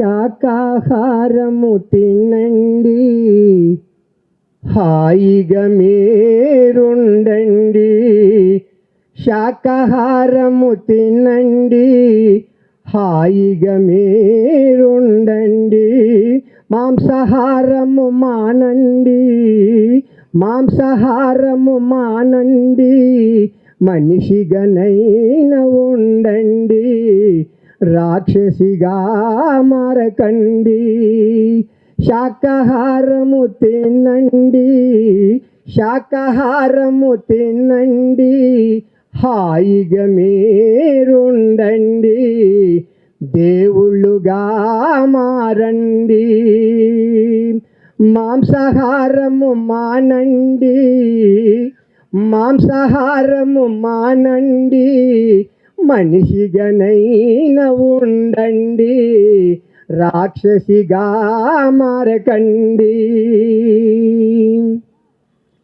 శాకాహారము తినండి, హాయిగా మీరుండండి. శాకాహారము తినండి, హాయిగా మీరుండండి. మాంసాహారము మానండి, మాంసాహారము మానండి. మనిషిగానైనా ఉండండి, రాక్షసిగా మారకండి. శాకాహారము తినండి, శాకాహారము తినండి, హాయిగా మీరుండండి. దేవుళ్ళుగా మారండి. మాంసాహారము మానండి, మాంసాహారము మానండి. మనిషిగానైనా ఉండండి, రాక్షసిగా మారకండి.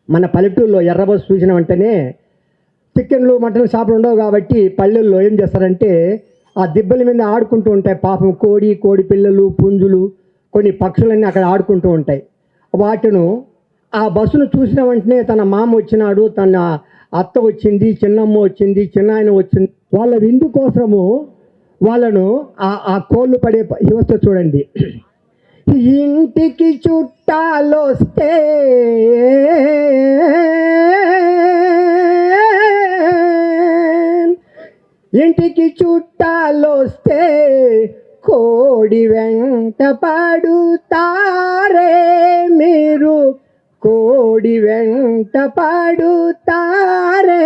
మన పల్లెటూరులో ఎర్రబస్సు చూసిన వెంటనే చికెన్లు మటన్ షాపులు ఉండవు కాబట్టి పల్లెల్లో ఏం చేస్తారంటే ఆ దిబ్బల మీద ఆడుకుంటూ ఉంటాయి. పాపం కోడి పిల్లలు, పుంజులు, కొన్ని పక్షులన్నీ అక్కడ ఆడుకుంటూ ఉంటాయి. వాటిను ఆ బస్సును చూసిన వెంటనే తన మామ వచ్చినాడు, తన అత్త వచ్చింది, చిన్నమ్మ వచ్చింది, చిన్నాయన వచ్చింది, వాళ్ళ విందు కోసము వాళ్ళను ఆ కోళ్ళు పడే వ్యవస్థ చూడండి. ఇంటికి చుట్టాలొస్తే ఇంటికి చుట్టాలొస్తే కోడి వెంట పడుతారే మీరు, కోడి వెంట పడుతారే.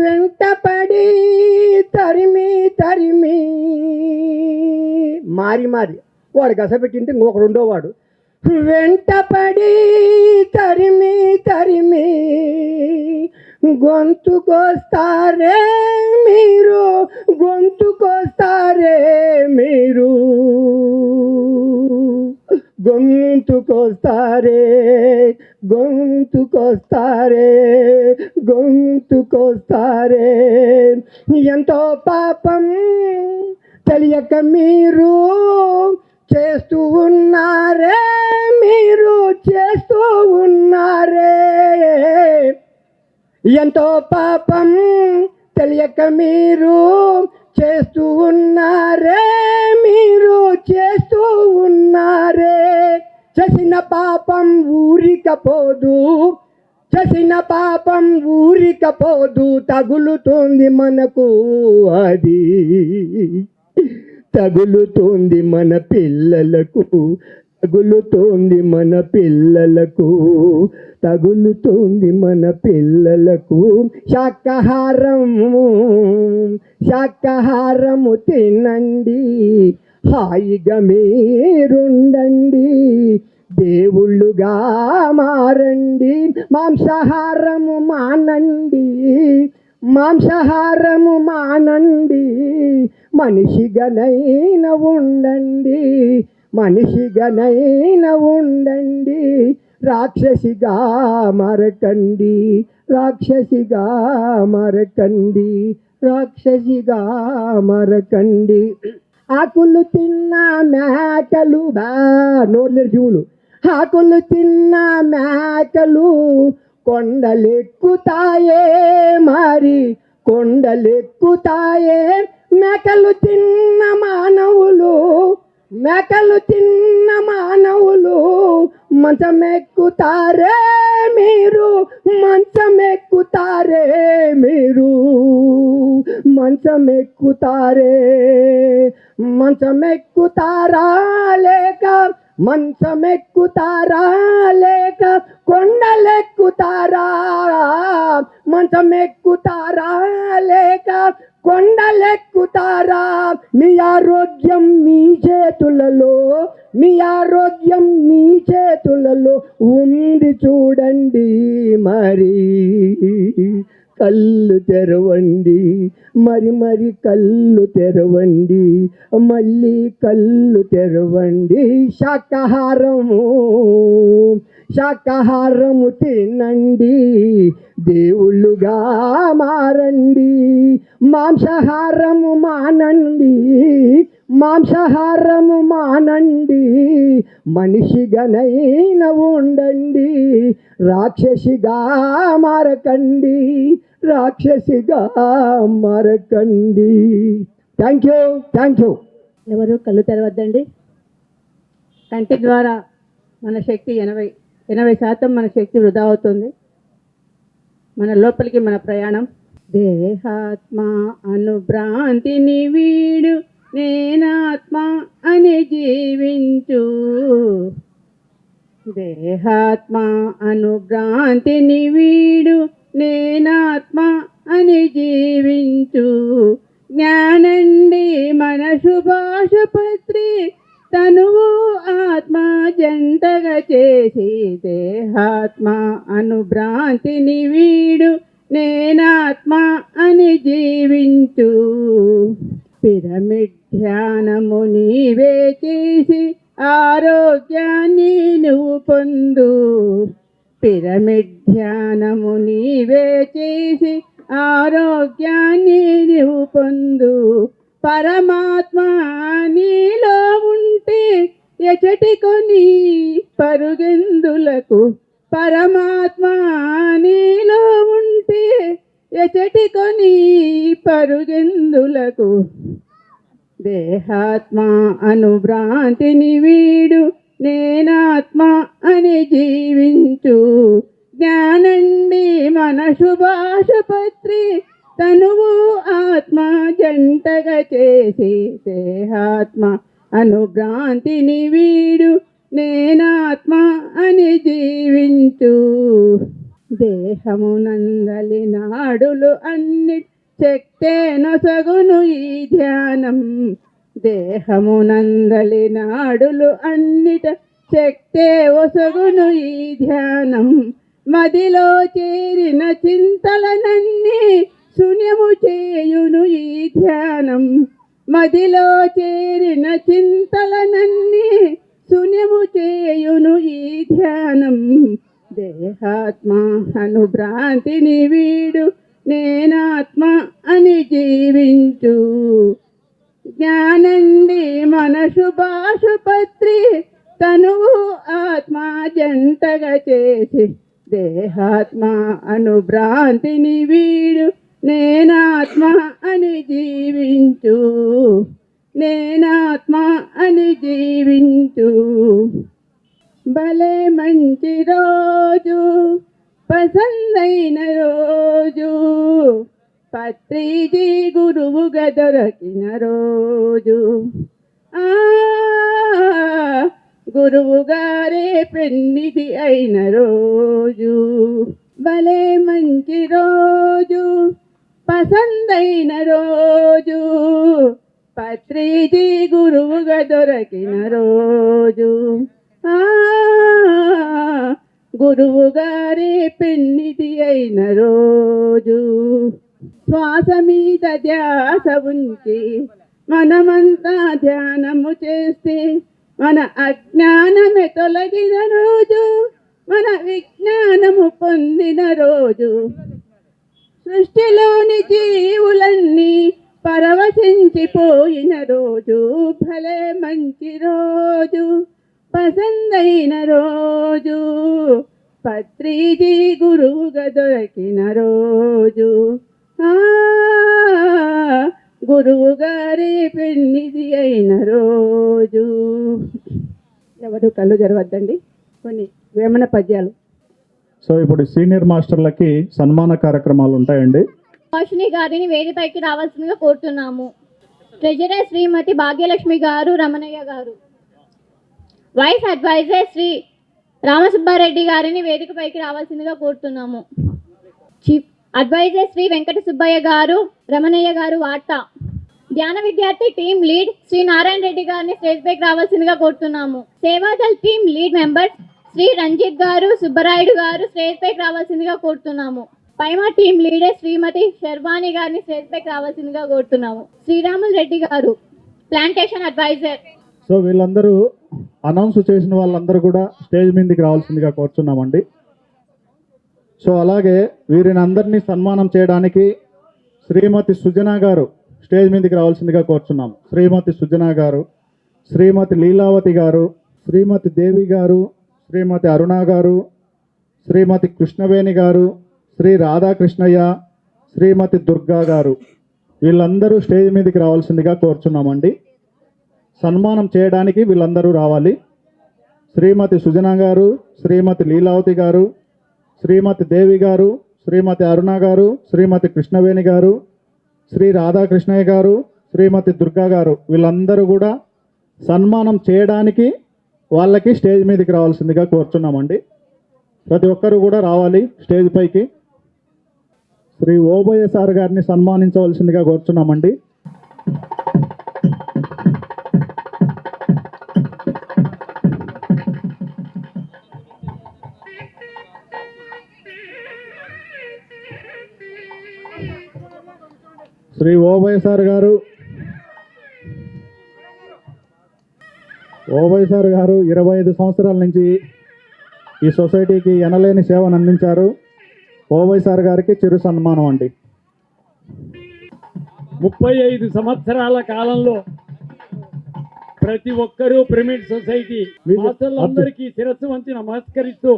వెంటపడి తరిమి తరిమి మారి వాడు గసపెట్టింటే ఇంకొక రెండో వాడు వెంటపడి తరిమి తరిమి గొంతుకొస్తారే మీరు, గొంతుకొస్తారే మీరు, గొంతుకొస్తారే, గొంతుకొస్తారే, గొంతుకొస్తారే. ఎంతో పాపం తెలియక మీరు చేస్తూ ఉన్నారే, మీరు చేస్తూ ఉన్నారే. ఎంతో పాపం తెలియక మీరు చేస్తూ ఉన్నారే, మీరు చేస్తూ ఉన్నారే. చేసిన పాపం ఊరికపోదు, చేసిన పాపం ఊరికపోదు, తగులుతుంది మనకు అది, తగులుతుంది మన పిల్లలకు, తగులుతుంది మన పిల్లలకు, తగులుతుంది మన పిల్లలకు. శాకాహారము, శాకాహారము తినండి, హాయిగా మీరుండండి. దేవుళ్ళుగా మారండి. మాంసాహారము మానండి, మాంసాహారము మానండి. మనిషిగానైనా ఉండండి, మనిషిగానైనా ఉండండి. రాక్షసిగా మరకండి, రాక్షసిగా మరకండి, రాక్షసిగా మరకండి. ఆకులు తిన్న మేకలు నోర్లేరు జీవులు, ఆకులు తిన్న మేకలు కొండలెక్కుతాయే, మరి కొండలెక్కుతాయే. మేకలు తిన్న మానవులు, మేకలు తిన్న మానవులు మంచమెక్కుతారే మీరు, మంచమెక్కుతారే మీరు, మంచమెక్కుతారే. మంచమెక్కుతారా లేక, మంచమెక్కుతారా లేక కొండలెక్కుతారా, మంచమెక్కుతారా లేక కొండలెక్కుతారా. మీ ఆరోగ్యం మీ చేతులలో, మీ ఆరోగ్యం మీ చేతులలో ఉంది చూడండి. మరి కళ్ళు తెరవండి, మరి కళ్ళు తెరవండి, మళ్ళీ కళ్ళు తెరవండి. శాకాహారము, శాకాహారము తినండి, దేవుళ్ళుగా మారండి. మాంసాహారము మానండి, మాంసాహారము మానండి, మనిషిగానైనా ఉండండి, రాక్షసిగా మారకండి, రాక్షసిగా మారకండి. Thank you. ఎవరు కళ్ళు తెరవద్దండి. కంటి ద్వారా మన శక్తి 80% మన శక్తి వృధా అవుతుంది. మన లోపలికి మన ప్రయాణం. దేహాత్మ అనుభ్రాంతిని వీడు, నేనాత్మ అని జీవించు. దేహాత్మ అనుభ్రాంతిని వీడు, నేనాత్మ అని జీవించు. జ్ఞానండి మన శుభాశుపత్రి, తనువు ఆత్మ జంటగా చేసి. దేహాత్మ అనుభ్రాంతిని వీడు, నేనాత్మ అని జీవించు. పిరమిడ్ ధ్యానము నీవే చేసి, ఆరోగ్యాన్ని నువ్వు పొందు. పిరమిడ్ ధ్యానము నీవే చేసి, ఆరోగ్యాన్ని నువ్వు పొందు. పరమాత్మ నీలో ఉంటే ఎచటికొని పరుగెందులకు. పరమాత్మ నీలో ఉంటే ఎచటికొని పరుగెందులకు. దేహాత్మ అనుభ్రాంతిని వీడు, నేనాత్మ అని జీవించు. జ్ఞానండి మన శుభాశుపత్రి, తనువు ఆత్మ జంటగా చేసి. దేహాత్మ అనుభ్రాంతిని వీడు, నేనాత్మ అని జీవించు. దేహమునందలి నాడులు అన్ని శక్తే నొసగును ఈ ధ్యానం. దేహమునందలి నాడులు అన్నిట శక్తే ఒసగును ఈ ధ్యానం. మదిలో చేరిన చింతలనన్నీ శూన్యము చేయును ఈ ధ్యానం. మదిలో చేరిన చింతలనన్నీ శూన్యము చేయును ఈ ధ్యానం. దేహాత్మ అనుభ్రాంతిని వీడు, నేనాత్మ అని జీవించు. జ్ఞానండి మన శుభాశుపత్రి, తనువు ఆత్మ జంటగా చేసి. దేహాత్మ అనుభ్రాంతిని వీడు, నేనాత్మ అని జీవించు. నేనాత్మ అని జీవించు. భలే మంచి రోజు, పసందైన రోజు, పత్రిజీ గురువుగా దొరికిన రోజు. గురువు గారే పెన్నిధి అయిన రోజు. భలే మంచి రోజు, పసందైన రోజు, పత్రిజీ గురువుగా దొరికిన రోజు. గురువు గారే పెన్నిధి అయిన రోజు. శ్వాస మీద ధ్యాస ఉంచి మనమంతా ధ్యానము చేస్తే, మన అజ్ఞానమే తొలగిన రోజు, మన విజ్ఞానము పొందిన రోజు. సృష్టిలోని జీవులన్నీ పరవశించిపోయిన రోజు. భలే మంచి రోజు, పసందైన రోజు, పత్రిజీ గురువుగా దొరికిన రోజు. గురువు గారి పెన్నిధి అయిన రోజు. ఎవరు కళ్ళు తెరవద్దండి. కొన్ని వేమన పద్యాలు. సో ఇప్పుడు సీనియర్ మాస్టర్లకి సన్మాన కార్యక్రమాలు ఉంటాయండి. భాషిని గారిని వేదికపైకి రావాల్సిందిగా కోరుతున్నాము. ట్రెజరర్ శ్రీమతి భాగ్యలక్ష్మి గారు, రమణయ్య గారు. వైస్ అడ్వైజర్ శ్రీ రామసుబ్బారెడ్డి గారిని వేదికపైకి రావాల్సిందిగా కోరుతున్నాము. చీఫ్ అడ్వైజర్ శ్రీ వెంకట సుబ్బయ్య గారు, రమణయ్య గారు వార్త. ధ్యాన విద్యార్థి టీమ్ లీడ్ శ్రీ నారాయణ రెడ్డి గారిని స్టేజ్ పైకి రావాల్సిందిగా కోరుతున్నాము. Sevadal team lead members Shri Ranjith గారు, సుబ్బరాయుడు గారు స్టేజ్ పైకి రావాల్సిందిగా కోరుతున్నాము. పైమా టీమ్ లీడర్ శ్రీమతి శర్వాణి గారిని స్టేజ్ పైకి రావాల్సిందిగా కోరుతున్నాము. శ్రీరాములు రెడ్డి గారు, ప్లాంటేషన్ అడ్వైజర్. సో వీళ్ళందరూ అనౌన్స్ చేసిన వాళ్ళందరూ కూడా స్టేజ్ మీదకి రావాల్సిందిగా కోరుతున్నామండి. సో అలాగే వీరిని అందరినీ సన్మానం చేయడానికి శ్రీమతి సుజన గారు స్టేజ్ మీదకి రావాల్సిందిగా కోరుచున్నాం. శ్రీమతి సుజన గారు, శ్రీమతి లీలావతి గారు, శ్రీమతి దేవి గారు, శ్రీమతి అరుణ గారు, శ్రీమతి కృష్ణవేణి గారు, శ్రీ రాధాకృష్ణయ్య, శ్రీమతి దుర్గా గారు, వీళ్ళందరూ స్టేజ్ మీదకి రావాల్సిందిగా కోరుచున్నామండి. సన్మానం చేయడానికి వీళ్ళందరూ రావాలి. శ్రీమతి సుజన గారు, శ్రీమతి లీలావతి గారు, శ్రీమతి దేవి గారు, శ్రీమతి అరుణ గారు, శ్రీమతి కృష్ణవేణి గారు, శ్రీ రాధాకృష్ణయ్య గారు, శ్రీమతి దుర్గా గారు, వీళ్ళందరూ కూడా సన్మానం చేయడానికి వాళ్ళకి స్టేజ్ మీదకి రావాల్సిందిగా కోరుచున్నామండి. ప్రతి ఒక్కరూ కూడా రావాలి స్టేజ్ పైకి. శ్రీ ఓబయ్య సార్ గారిని సన్మానించవలసిందిగా కోరుచున్నామండి. శ్రీ ఓబయ్య సార్ గారు 25 సంవత్సరాల నుంచి ఈ సొసైటీకి ఎనలేని సేవను అందించారు. ఓబయ్య సార్ గారికి చిరు సన్మానం అండి. 35 సంవత్సరాల కాలంలో ప్రతి ఒక్కరూ పిరమిడ్ సొసైటీ మాస్టర్లందరికీ శిరస్సు వంచి నమస్కరిస్తూ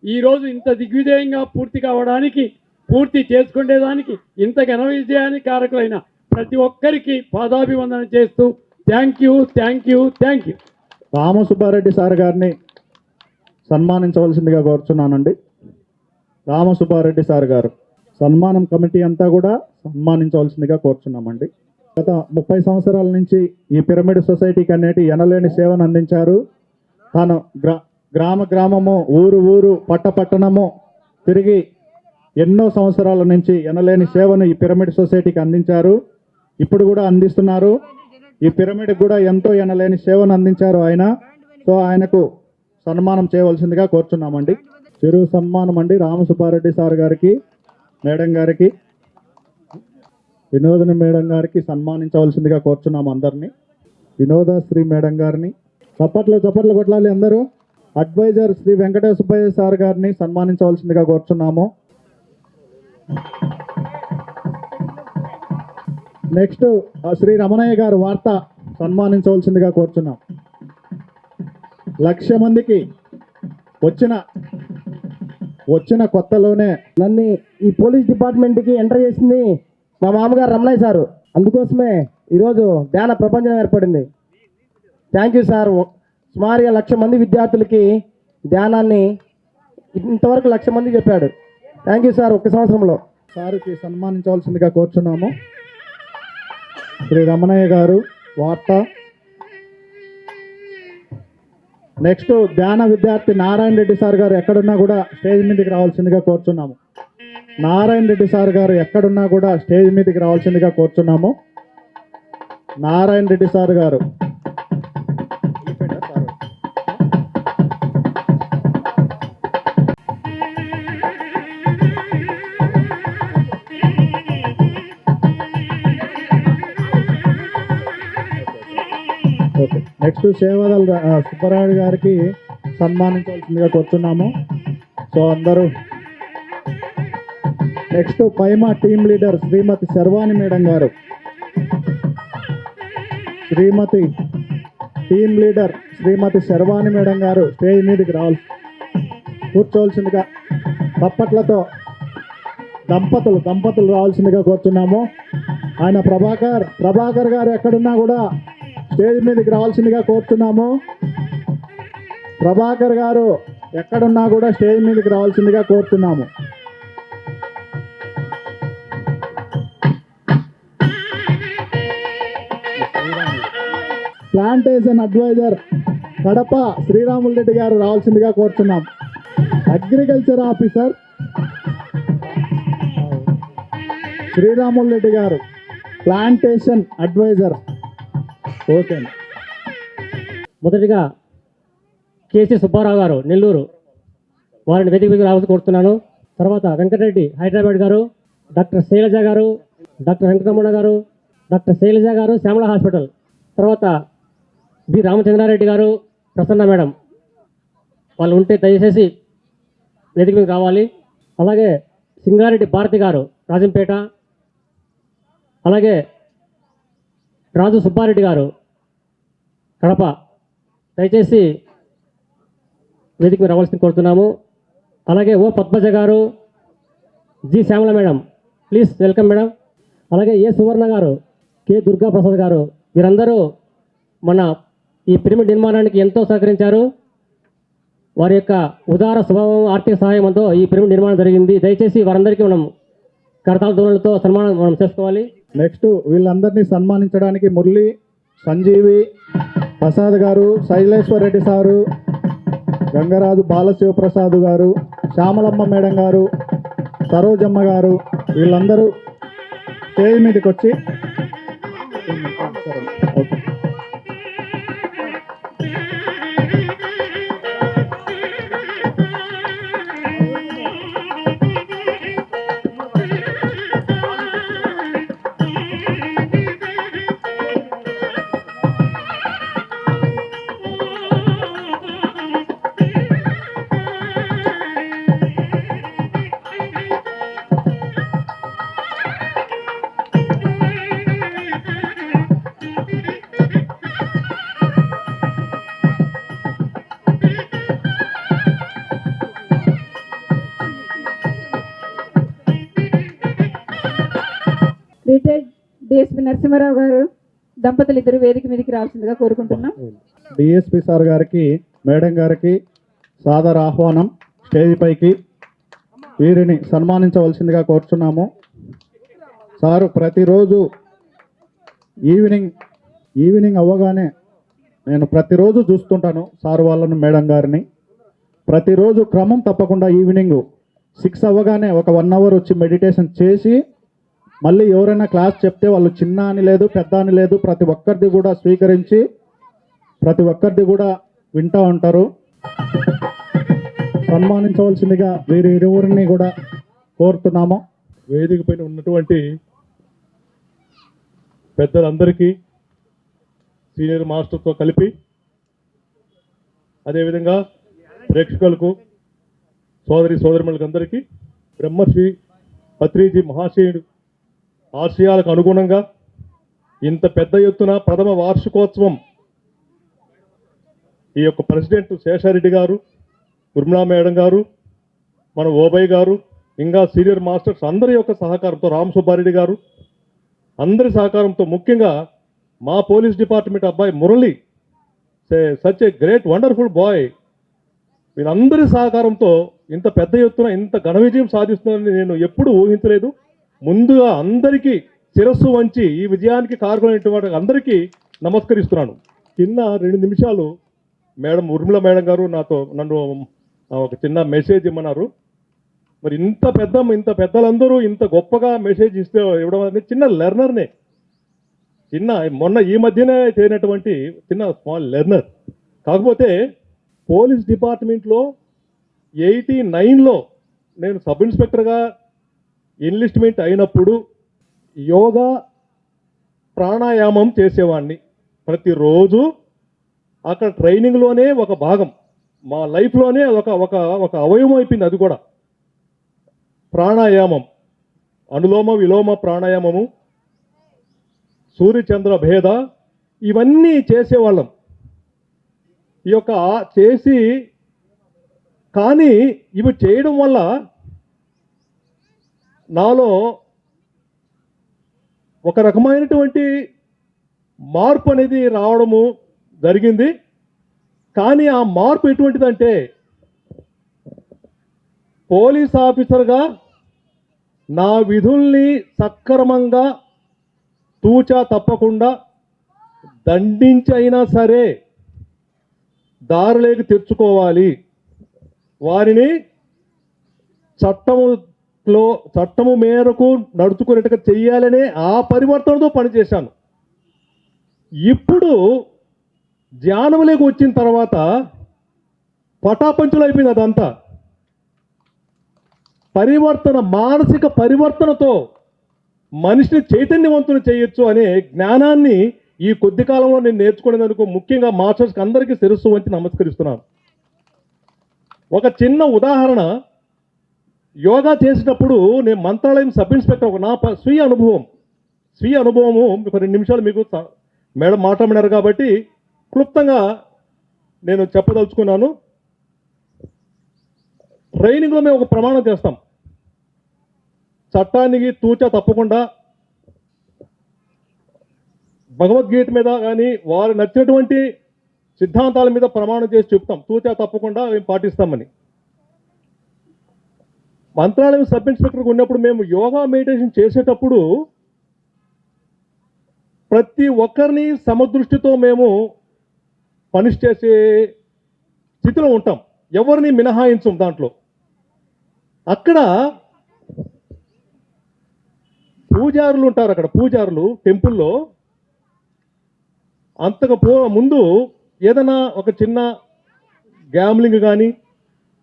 ఈరోజు ఇంత దిగ్విజయంగా పూర్తి కావడానికి, పూర్తి చేసుకునేదానికి, ఇంత ఘన విజయానికి కారకులైన ప్రతి ఒక్కరికి పాదాభివందన చేస్తూ థ్యాంక్ యూ. రామసుబ్బారెడ్డి సార్ గారిని సన్మానించవలసిందిగా కోరుచున్నానండి. రామసుబ్బారెడ్డి సార్ గారు సన్మానం కమిటీ అంతా కూడా సన్మానించవలసిందిగా కోరుచున్నామండి. గత 30 సంవత్సరాల నుంచి ఈ పిరమిడ్ సొసైటీకి అనేటి ఎనలేని సేవను అందించారు. తాను గ్రామము, ఊరు, పట్టణము తిరిగి ఎన్నో సంవత్సరాల నుంచి ఎనలేని సేవను ఈ పిరమిడ్ సొసైటీకి అందించారు. ఇప్పుడు కూడా అందిస్తున్నారు. ఈ పిరమిడ్ కూడా ఎంతో ఎనలేని సేవను అందించారు ఆయన. సో ఆయనకు సన్మానం చేయవలసిందిగా కోరుచున్నామండి. చిరు సన్మానం అండి రామసుబ్బారెడ్డి సార్ గారికి, మేడం గారికి, వినోదిని మేడం గారికి సన్మానించవలసిందిగా కోరుచున్నాము అందరినీ. వినోదశ్రీ మేడం గారిని చప్పట్లు కొట్టాలి అందరూ. అడ్వైజర్ శ్రీ వెంకటేశ్వర సుబ్బయ్య సార్ గారిని సన్మానించవలసిందిగా కోరుచున్నాము. నెక్స్ట్ శ్రీ రమణయ్య గారు వార్త సన్మానించవలసిందిగా కోరుచున్నాం. 1,00,000 మందికి వచ్చిన కొత్తలోనే నన్ను ఈ పోలీస్ డిపార్ట్మెంట్కి ఎంటర్ చేసింది మా మామగారు రమణయ్య సారు. అందుకోసమే ఈరోజు ధ్యాన ప్రపంచం ఏర్పడింది. Thank you sir. సుమారుగా 1,00,000 మంది విద్యార్థులకి ధ్యానాన్ని ఇంతవరకు 1,00,000 మంది చెప్పాడు. Thank you sir. 1 సంవత్సరంలో సార్కి సన్మానించవలసిందిగా కోరుచున్నాము. శ్రీ రమణయ్య గారు వార్త. నెక్స్ట్ ధ్యాన విద్యార్థి నారాయణ రెడ్డి సార్ గారు ఎక్కడున్నా కూడా స్టేజ్ మీదకి రావాల్సిందిగా కోరుచున్నాము. నారాయణ రెడ్డి సార్ గారు ఎక్కడున్నా కూడా స్టేజ్ మీదకి రావాల్సిందిగా కోరుచున్నాము. నారాయణ రెడ్డి సార్ గారు ఓకే. నెక్స్ట్ సేవదల్ సుబ్బరాయుడు గారికి సన్మానించవలసిందిగా కోరుతున్నాము. సో అందరూ. Next పైమా team leader Shrimati sherwani madam గారు, team leader Shrimati sherwani madam గారు స్టేజ్ మీదకి కూర్చోవలసిందిగా తప్పట్లతో దంపతులు రావాల్సిందిగా కోరుతున్నాము. ఆయన ప్రభాకర్ గారు ఎక్కడున్నా కూడా స్టేజ్ మీదకి రావాల్సిందిగా కోరుతున్నాము. ప్రభాకర్ గారు ఎక్కడున్నా కూడా స్టేజ్ మీదకి రావాల్సిందిగా కోరుతున్నాము. ప్లాంటేషన్ అడ్వైజర్ కడప శ్రీరాములు రెడ్డి గారు రావాల్సిందిగా కోరుతున్నాం. అగ్రికల్చర్ ఆఫీసర్ శ్రీరాములు రెడ్డి గారు, ప్లాంటేషన్ అడ్వైజర్. ఓకే. మొదటిగా కేసీ సుబ్బారావు గారు నెల్లూరు, వారిని వేదిక మీద రావాల్సి కోరుతున్నాను. తర్వాత వెంకటరెడ్డి హైదరాబాద్ గారు, డాక్టర్ శైలజ గారు, డాక్టర్ వెంకటరమణ గారు, డాక్టర్ శైలజ గారు శ్యామల హాస్పిటల్. తర్వాత బి రామచంద్రారెడ్డి గారు, ప్రసన్న మేడం. వాళ్ళు ఉంటే దయచేసి వేదిక మీద రావాలి. అలాగే సింగారెడ్డి భారతి గారు రాజంపేట. అలాగే రాజు సుబ్బారెడ్డి గారు కడప, దయచేసి వేదిక మీద రావాల్సింది కోరుతున్నాము. అలాగే ఓ పద్మజ గారు, G Shyamala madam, please welcome madam. అలాగే ఏ సువర్ణ గారు, కె దుర్గా ప్రసాద్ గారు, వీరందరూ మన ఈ పిరమిడ్ నిర్మాణానికి ఎంతో సహకరించారు. వారి యొక్క ఉదార స్వభావం, ఆర్థిక సహాయంతో ఈ పిరమిడ్ నిర్మాణం జరిగింది. దయచేసి వారందరికీ మనం కరతాళ ధ్వనులతో సన్మానం మనం చేసుకోవాలి. నెక్స్ట్ వీళ్ళందరినీ సన్మానించడానికి మురళి, సంజీవి, ప్రసాద్ గారు, శైలేశ్వర్ రెడ్డి సారు, గంగరాజు బాలశివప్రసాద్ గారు, శ్యామలమ్మ మేడం గారు, సరోజమ్మ గారు, వీళ్ళందరూ స్టేజ్ మీదకి వచ్చి ఓకే. రిటైర్డ్ డిఎస్పి నరసింహారావు గారు దంపతులు ఇద్దరు వేదిక మీదకి రావాల్సిందిగా కోరుకుంటున్నాం. డిఎస్పి సార్ గారికి, మేడం గారికి సాదర ఆహ్వానం స్టేజ్ పైకి. వీరిని సన్మానించవలసిందిగా కోరుచున్నాము. సారు ప్రతిరోజు ఈవినింగ్ అవ్వగానే నేను ప్రతిరోజు చూస్తుంటాను సార్ వాళ్ళను, మేడం గారిని. ప్రతిరోజు క్రమం తప్పకుండా ఈవినింగ్ 6 అవ్వగానే ఒక 1 అవర్ వచ్చి మెడిటేషన్ చేసి మళ్ళీ ఎవరైనా క్లాస్ చెప్తే వాళ్ళు చిన్న అని లేదు, పెద్ద అని లేదు, ప్రతి ఒక్కరిది కూడా స్వీకరించి ప్రతి ఒక్కరిది కూడా వింటూ ఉంటారు. సన్మానించవలసిందిగా వీరి ఇరువురిని కూడా కోరుతున్నాము. వేదిక పైన ఉన్నటువంటి పెద్దలందరికీ, సీనియర్ మాస్టర్తో కలిపి, అదేవిధంగా ప్రేక్షకులకు, సోదరిమణులకు అందరికీ బ్రహ్మశ్రీ పత్రిజీ మహాశయుడు ఆశయాలకు అనుగుణంగా ఇంత పెద్ద ఎత్తున ప్రథమ వార్షికోత్సవం ఈ యొక్క ప్రెసిడెంట్ శేషారెడ్డి గారు, ఉర్మిళా మేడం గారు, మన ఓబయ్ గారు, ఇంకా సీనియర్ మాస్టర్స్ అందరి యొక్క సహకారంతో, రామ్ సుబ్బారెడ్డి గారు అందరి సహకారంతో, ముఖ్యంగా మా పోలీస్ డిపార్ట్మెంట్ అబ్బాయి Murali, such a great wonderful bye, వీళ్ళందరి సహకారంతో ఇంత పెద్ద ఎత్తున ఇంత ఘన విజయం సాధిస్తున్నారని నేను ఎప్పుడూ ఊహించలేదు. ముందుగా అందరికీ శిరస్సు వంచి ఈ విజయానికి కారకులైనటువంటి అందరికీ నమస్కరిస్తున్నాను. చిన్న 2 నిమిషాలు మేడం ఉర్మిళ మేడం గారు నన్ను ఒక చిన్న మెసేజ్ ఇమ్మన్నారు. మరి ఇంత పెద్దలందరూ ఇంత గొప్పగా మెసేజ్ ఇవ్వడం అనేది చిన్న లెర్నర్నే, మొన్న ఈ మధ్యనే చేరినటువంటి చిన్న స్మాల్ లెర్నర్. కాకపోతే పోలీస్ డిపార్ట్మెంట్లో 89లో నేను సబ్ ఇన్స్పెక్టర్గా ఎన్లిస్ట్మెంట్ అయినప్పుడు యోగా ప్రాణాయామం చేసేవాడిని ప్రతిరోజు. అక్కడ ట్రైనింగ్లోనే ఒక భాగం, మా లైఫ్లోనే ఒక అవయవం అయిపోయింది. అది కూడా ప్రాణాయామం, అనులోమ విలోమ ప్రాణాయామము, సూర్యచంద్ర భేద, ఇవన్నీ చేసేవాళ్ళం. ఈ యొక్క చేసి, కానీ ఇవి చేయడం వల్ల నాలో ఒక రకమైనటువంటి మార్పు అనేది రావడము జరిగింది. కానీ ఆ మార్పు ఎటువంటిదంటే, పోలీస్ ఆఫీసర్గా నా విధుల్ని సక్రమంగా తూచా తప్పకుండా దండించి అయినా సరే దారిలోకి తెచ్చుకోవాలి, వారిని చట్టము మేరకు నడుచుకునేట్టుగా చెయ్యాలనే ఆ పరివర్తనతో పనిచేశాను. ఇప్పుడు ధ్యానంలోకి వచ్చిన తర్వాత పటాపంచులు అయిపోయింది అదంతా. మానసిక పరివర్తనతో మనిషిని చైతన్యవంతుని చేయొచ్చు అనే జ్ఞానాన్ని ఈ కొద్ది కాలంలో నేను నేర్చుకునేందుకు ముఖ్యంగా మాస్టర్స్కి అందరికీ శిరస్సు వంచి నమస్కరిస్తున్నాను. ఒక చిన్న ఉదాహరణ, యోగా చేసేటప్పుడు నేను మంత్రాలయం సబ్ ఇన్స్పెక్టర్, నా స్వీయ అనుభవము ఒక 2 నిమిషాలు మీకు మేడం మాట్లాడినారు కాబట్టి క్లుప్తంగా నేను చెప్పదలుచుకున్నాను. ట్రైనింగ్లో మేము ఒక ప్రమాణం చేస్తాం. చట్టానికి తూచా తప్పకుండా భగవద్గీత మీద కానీ వారు నచ్చినటువంటి సిద్ధాంతాల మీద ప్రమాణం చేసి చెప్తాం. తూచా తప్పకుండా మేము పాటిస్తామని. మంత్రాలయం సబ్ ఇన్స్పెక్టర్గా ఉన్నప్పుడు మేము యోగా మెడిటేషన్ చేసేటప్పుడు ప్రతి ఒక్కరిని సమదృష్టితో మేము పనిష్ చేసే స్థితిలో ఉంటాం. ఎవరిని మినహాయించం దాంట్లో. అక్కడ పూజారులు ఉంటారు. అక్కడ పూజారులు టెంపుల్లో అంతకు ముందు ఏదైనా ఒక చిన్న గ్యామ్లింగ్ కానీ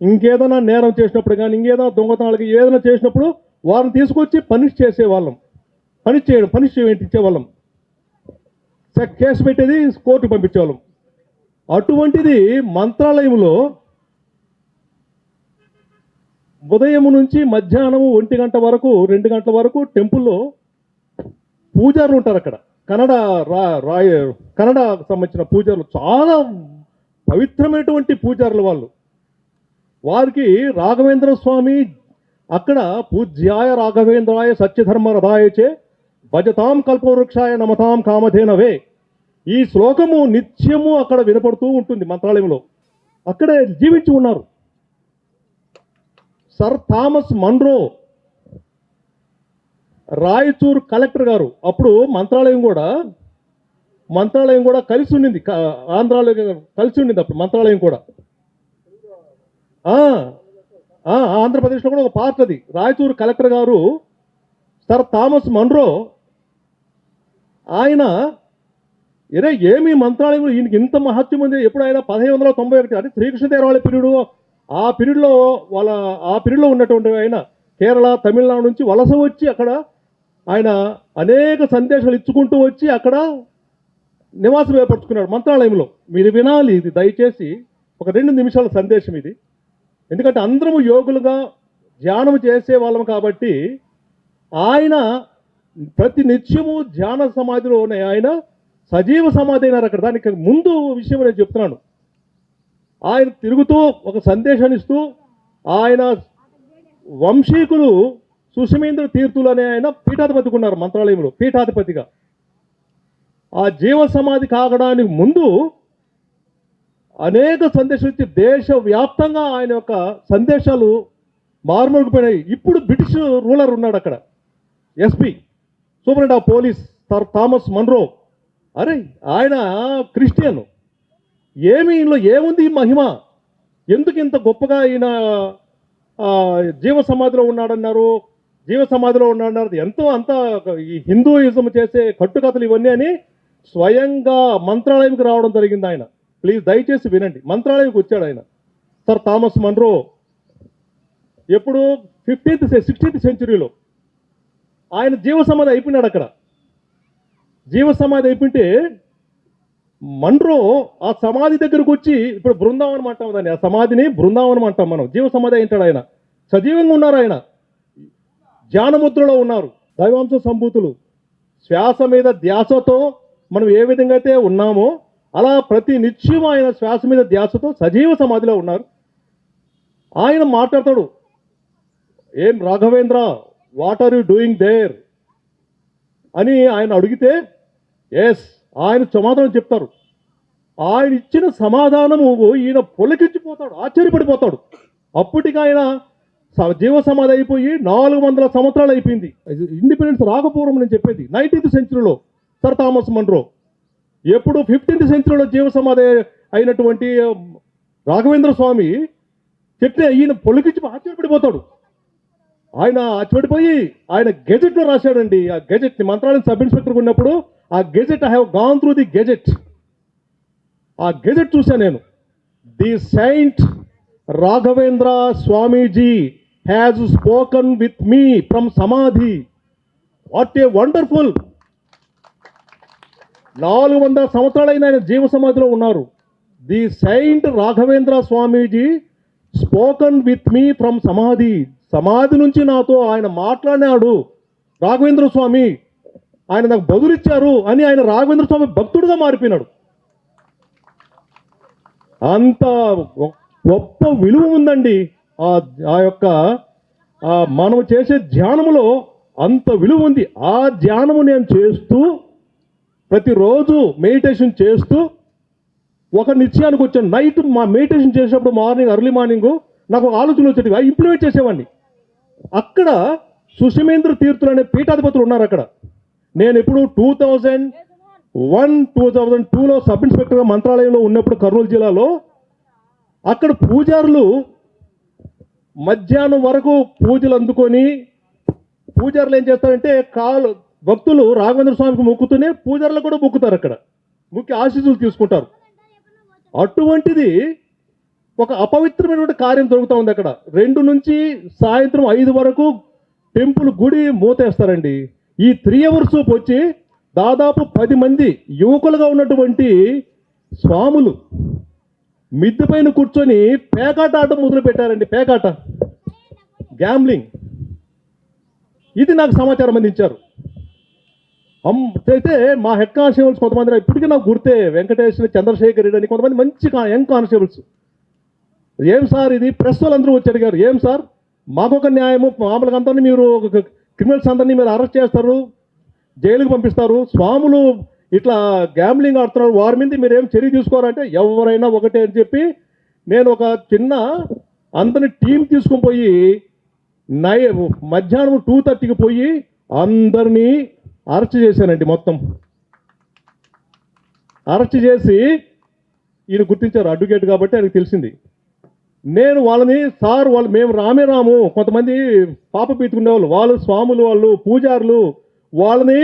ఇంకేదైనా నేరం చేసినప్పుడు కానీ ఇంకేదైనా దొంగతనాలకి ఏదైనా చేసినప్పుడు వారిని తీసుకొచ్చి పనిష్ చేసేవాళ్ళం. పనిష్ ఇచ్చేవాళ్ళం. కేసు పెట్టేది కోర్టు పంపించేవాళ్ళం. అటువంటిది మంత్రాలయంలో ఉదయం నుంచి మధ్యాహ్నం 1 గంట వరకు 2 గంటల వరకు టెంపుల్లో పూజారులు ఉంటారు. అక్కడ కన్నడకు సంబంధించిన పూజారులు, చాలా పవిత్రమైనటువంటి పూజారులు వాళ్ళు. వారికి రాఘవేంద్ర స్వామి అక్కడ పూజ్యాయ రాఘవేంద్రాయ సత్యధర్మ రథాయచే భజతాం కల్పవృక్షాయ నమతాం కామధేనవే. ఈ శ్లోకము నిత్యము అక్కడ వినపడుతూ ఉంటుంది మంత్రాలయంలో. అక్కడే జీవించి ఉన్నారు. Sir Thomas Munro Raichur collector గారు. అప్పుడు మంత్రాలయం కూడా కలిసి ఉండింది. ఆంధ్రాలో కలిసి ఉండింది అప్పుడు మంత్రాలయం కూడా. ఆంధ్రప్రదేశ్లో కూడా ఒక పార్ట్ అది. రాయచూర్ కలెక్టర్ గారు సర్ థామస్ మన్రో ఆయన ఏమి మంత్రాలయంలో ఈయనకి ఇంత మహత్యం ఉంది. ఎప్పుడు ఆయన 1591 అంటే శ్రీకృష్ణదేవరాయల పీరియడ్, ఆ పీరియడ్లో ఉన్నటువంటి ఆయన కేరళ తమిళనాడు నుంచి వలస వచ్చి అక్కడ ఆయన అనేక సందేశాలు ఇచ్చుకుంటూ వచ్చి అక్కడ నివాసం ఏర్పరచుకున్నాడు మంత్రాలయంలో. మీరు వినాలి ఇది దయచేసి. ఒక 2 నిమిషాల సందేశం ఇది. ఎందుకంటే అందరము యోగులుగా ధ్యానం చేసే వాళ్ళం కాబట్టి ఆయన ప్రతి నిత్యము ధ్యాన సమాధిలోనే ఆయన సజీవ సమాధి అయినారు అక్కడ. దానికి ముందు విషయం నేను చెప్తున్నాను. ఆయన తిరుగుతూ ఒక సందేశాన్ని ఇస్తూ ఆయన వంశీకులు సుషమేంద్ర తీర్థులు అనే ఆయన పీఠాధిపతిగా ఉన్నారు మంత్రాలయంలో, పీఠాధిపతిగా. ఆ జీవ సమాధి కాగడానికి ముందు అనేక సందేశాలు ఇచ్చి దేశవ్యాప్తంగా ఆయన యొక్క సందేశాలు మారుమరుగుపోయినాయి. ఇప్పుడు బ్రిటిష్ రూలర్ ఉన్నాడు అక్కడ, SP superintendent of police sir Thomas Munro. అరే ఆయన క్రిస్టియన్. ఈయనలో ఏముంది ఈ మహిమ? ఎందుకు ఇంత గొప్పగా ఈయన జీవ సమాధిలో ఉన్నాడన్నారు, ఎంతో అంతా ఈ హిందూయిజం చేసే కట్టుకథలు ఇవన్నీ అని స్వయంగా మంత్రాలయంకి రావడం జరిగింది ఆయన. ప్లీజ్ దయచేసి వినండి. మంత్రాలయంకి వచ్చాడు ఆయన సర్ థామస్ మన్రో. ఎప్పుడు 16th సెంచురీలో ఆయన జీవ సమాధి అయిపోయినాడు అక్కడ. జీవ సమాధి అయిపోయింటే మన్రో ఆ సమాధి దగ్గరకు వచ్చి, ఇప్పుడు బృందావనం అంటాం దాన్ని, ఆ సమాధిని బృందావనం అంటాం మనం. జీవ సమాధి అయింటాడు ఆయన. సజీవంగా ఉన్నారు ఆయన. ధ్యానముద్రలో ఉన్నారు. దైవాంశ సంభూతులు. శ్వాస మీద ధ్యాసతో మనం ఏ విధంగా అయితే ఉన్నామో అలా ప్రతి నిత్యం ఆయన శ్వాస మీద ధ్యాసతో సజీవ సమాధిలో ఉన్నారు. ఆయన మాట్లాడతాడు, ఏం Raghavendra, what are you doing there అని ఆయన అడిగితే ఎస్ ఆయన సమాధానం చెప్తారు. ఆయన ఇచ్చిన సమాధానము ఈయన పొలకించిపోతాడు, ఆశ్చర్యపడిపోతాడు. అప్పటికి ఆయన జీవ సమాధి అయిపోయి 400 సంవత్సరాలు అయిపోయింది. ఇండిపెండెన్స్ రాకపోవడం నేను చెప్పేది 19th సెంచురీలో సర్ థామస్ మన్రో. ఎప్పుడు 15th సెంచురీలో జీవ సమాధి అయినటువంటి రాఘవేంద్ర స్వామి చెప్తే ఈయన పొలికించి ఆశ్చర్యపడిపోతాడు. ఆయన ఆశ్చర్యపడిపోయి ఆయన గెజెట్లో రాశాడండి. ఆ గెజెట్ని మంత్రాలయం సబ్ ఇన్స్పెక్టర్గా ఉన్నప్పుడు ఆ gazette I have gone through the gazette. ఆ గెజెట్ చూశాను నేను. The saint Raghavendra Swamiji has spoken with me from samadhi. What a wonderful. 400 సంవత్సరాలైన ఆయన జీవ సమాధిలో ఉన్నారు. The saint Raghavendra Swamiji spoken with me from samadhi. సమాధి నుంచి నాతో ఆయన మాట్లాడినాడు రాఘవేంద్ర స్వామి. ఆయన నాకు బదులిచ్చారు అని ఆయన రాఘవేంద్ర స్వామి భక్తుడుగా మారిపోయినాడు. అంత గొప్ప విలువ ఉందండి ఆ యొక్క మనం చేసే ధ్యానములో అంత విలువ ఉంది. ఆ ధ్యానము నేను చేస్తూ ప్రతిరోజు మెడిటేషన్ చేస్తూ ఒక నిశ్చయానికి వచ్చాను. నైట్ మా మెడిటేషన్ చేసేటప్పుడు మార్నింగ్ ఎర్లీ మార్నింగ్ నాకు ఒక ఆలోచన వచ్చేది, అవి ఇంప్లిమెంట్ చేసేవాడిని. అక్కడ సుషమేంద్ర తీర్థులు అనే పీఠాధిపతులు ఉన్నారు అక్కడ. నేను ఎప్పుడు 2001-2002లో సబ్ ఇన్స్పెక్టర్గా మంత్రాలయంలో ఉన్నప్పుడు కర్నూలు జిల్లాలో అక్కడ పూజారులు మధ్యాహ్నం వరకు పూజలు అందుకొని పూజారులు ఏం చేస్తారంటే భక్తులు రాఘవేంద్ర స్వామికి మొక్కుతూనే పూజారులు కూడా మొక్కుతారు, అక్కడ మొక్కి ఆశీస్సులు తీసుకుంటారు. అటువంటిది ఒక అపవిత్రమైనటువంటి కార్యం జరుగుతూ ఉంది అక్కడ. 2 నుంచి సాయంత్రం 5 వరకు టెంపుల్ గుడి మూతేస్తారండి. ఈ 3 hours వచ్చి దాదాపు 10 మంది యువకులుగా ఉన్నటువంటి స్వాములు మిద్దె పైన కూర్చొని పేకాట ఆట మొదలు పెట్టారండి. పేకాట, గ్యాంబ్లింగ్. ఇది నాకు సమాచారం అందించారు. అయితే మా హెడ్ కానిస్టేబుల్స్ కొంతమంది ఇప్పటికీ నాకు గుర్తే, వెంకటేశ్వర, చంద్రశేఖర్ రెడ్డి అని కొంతమంది మంచి యంగ్ కానిస్టేబుల్స్. ఏం సార్ ఇది, ప్రెస్ వాళ్ళందరూ వచ్చి అడిగారు, ఏం సార్ మాకొక న్యాయము, మామూలుగా అందరినీ మీరు క్రిమినల్స్ అందరినీ మీరు అరెస్ట్ చేస్తారు, జైలుకి పంపిస్తారు, స్వాములు ఇట్లా గ్యాంబ్లింగ్ ఆడుతున్నారు, వారి మీద మీరు ఏం చర్య తీసుకోవాలంటే ఎవరైనా ఒకటే అని చెప్పి నేను ఒక చిన్న అందరిని టీం తీసుకుని పోయి మధ్యాహ్నం 2:30కి పోయి అందరినీ అరెస్ట్ చేశానండి. మొత్తం అరెస్ట్ చేసి ఈయన గుర్తించారు అడ్వకేట్ కాబట్టి ఆయనకు తెలిసింది. నేను వాళ్ళని సార్ వాళ్ళు మేము రాము కొంతమంది పాప పీతుకునేవాళ్ళు, వాళ్ళు స్వాములు, వాళ్ళు పూజారులు, వాళ్ళని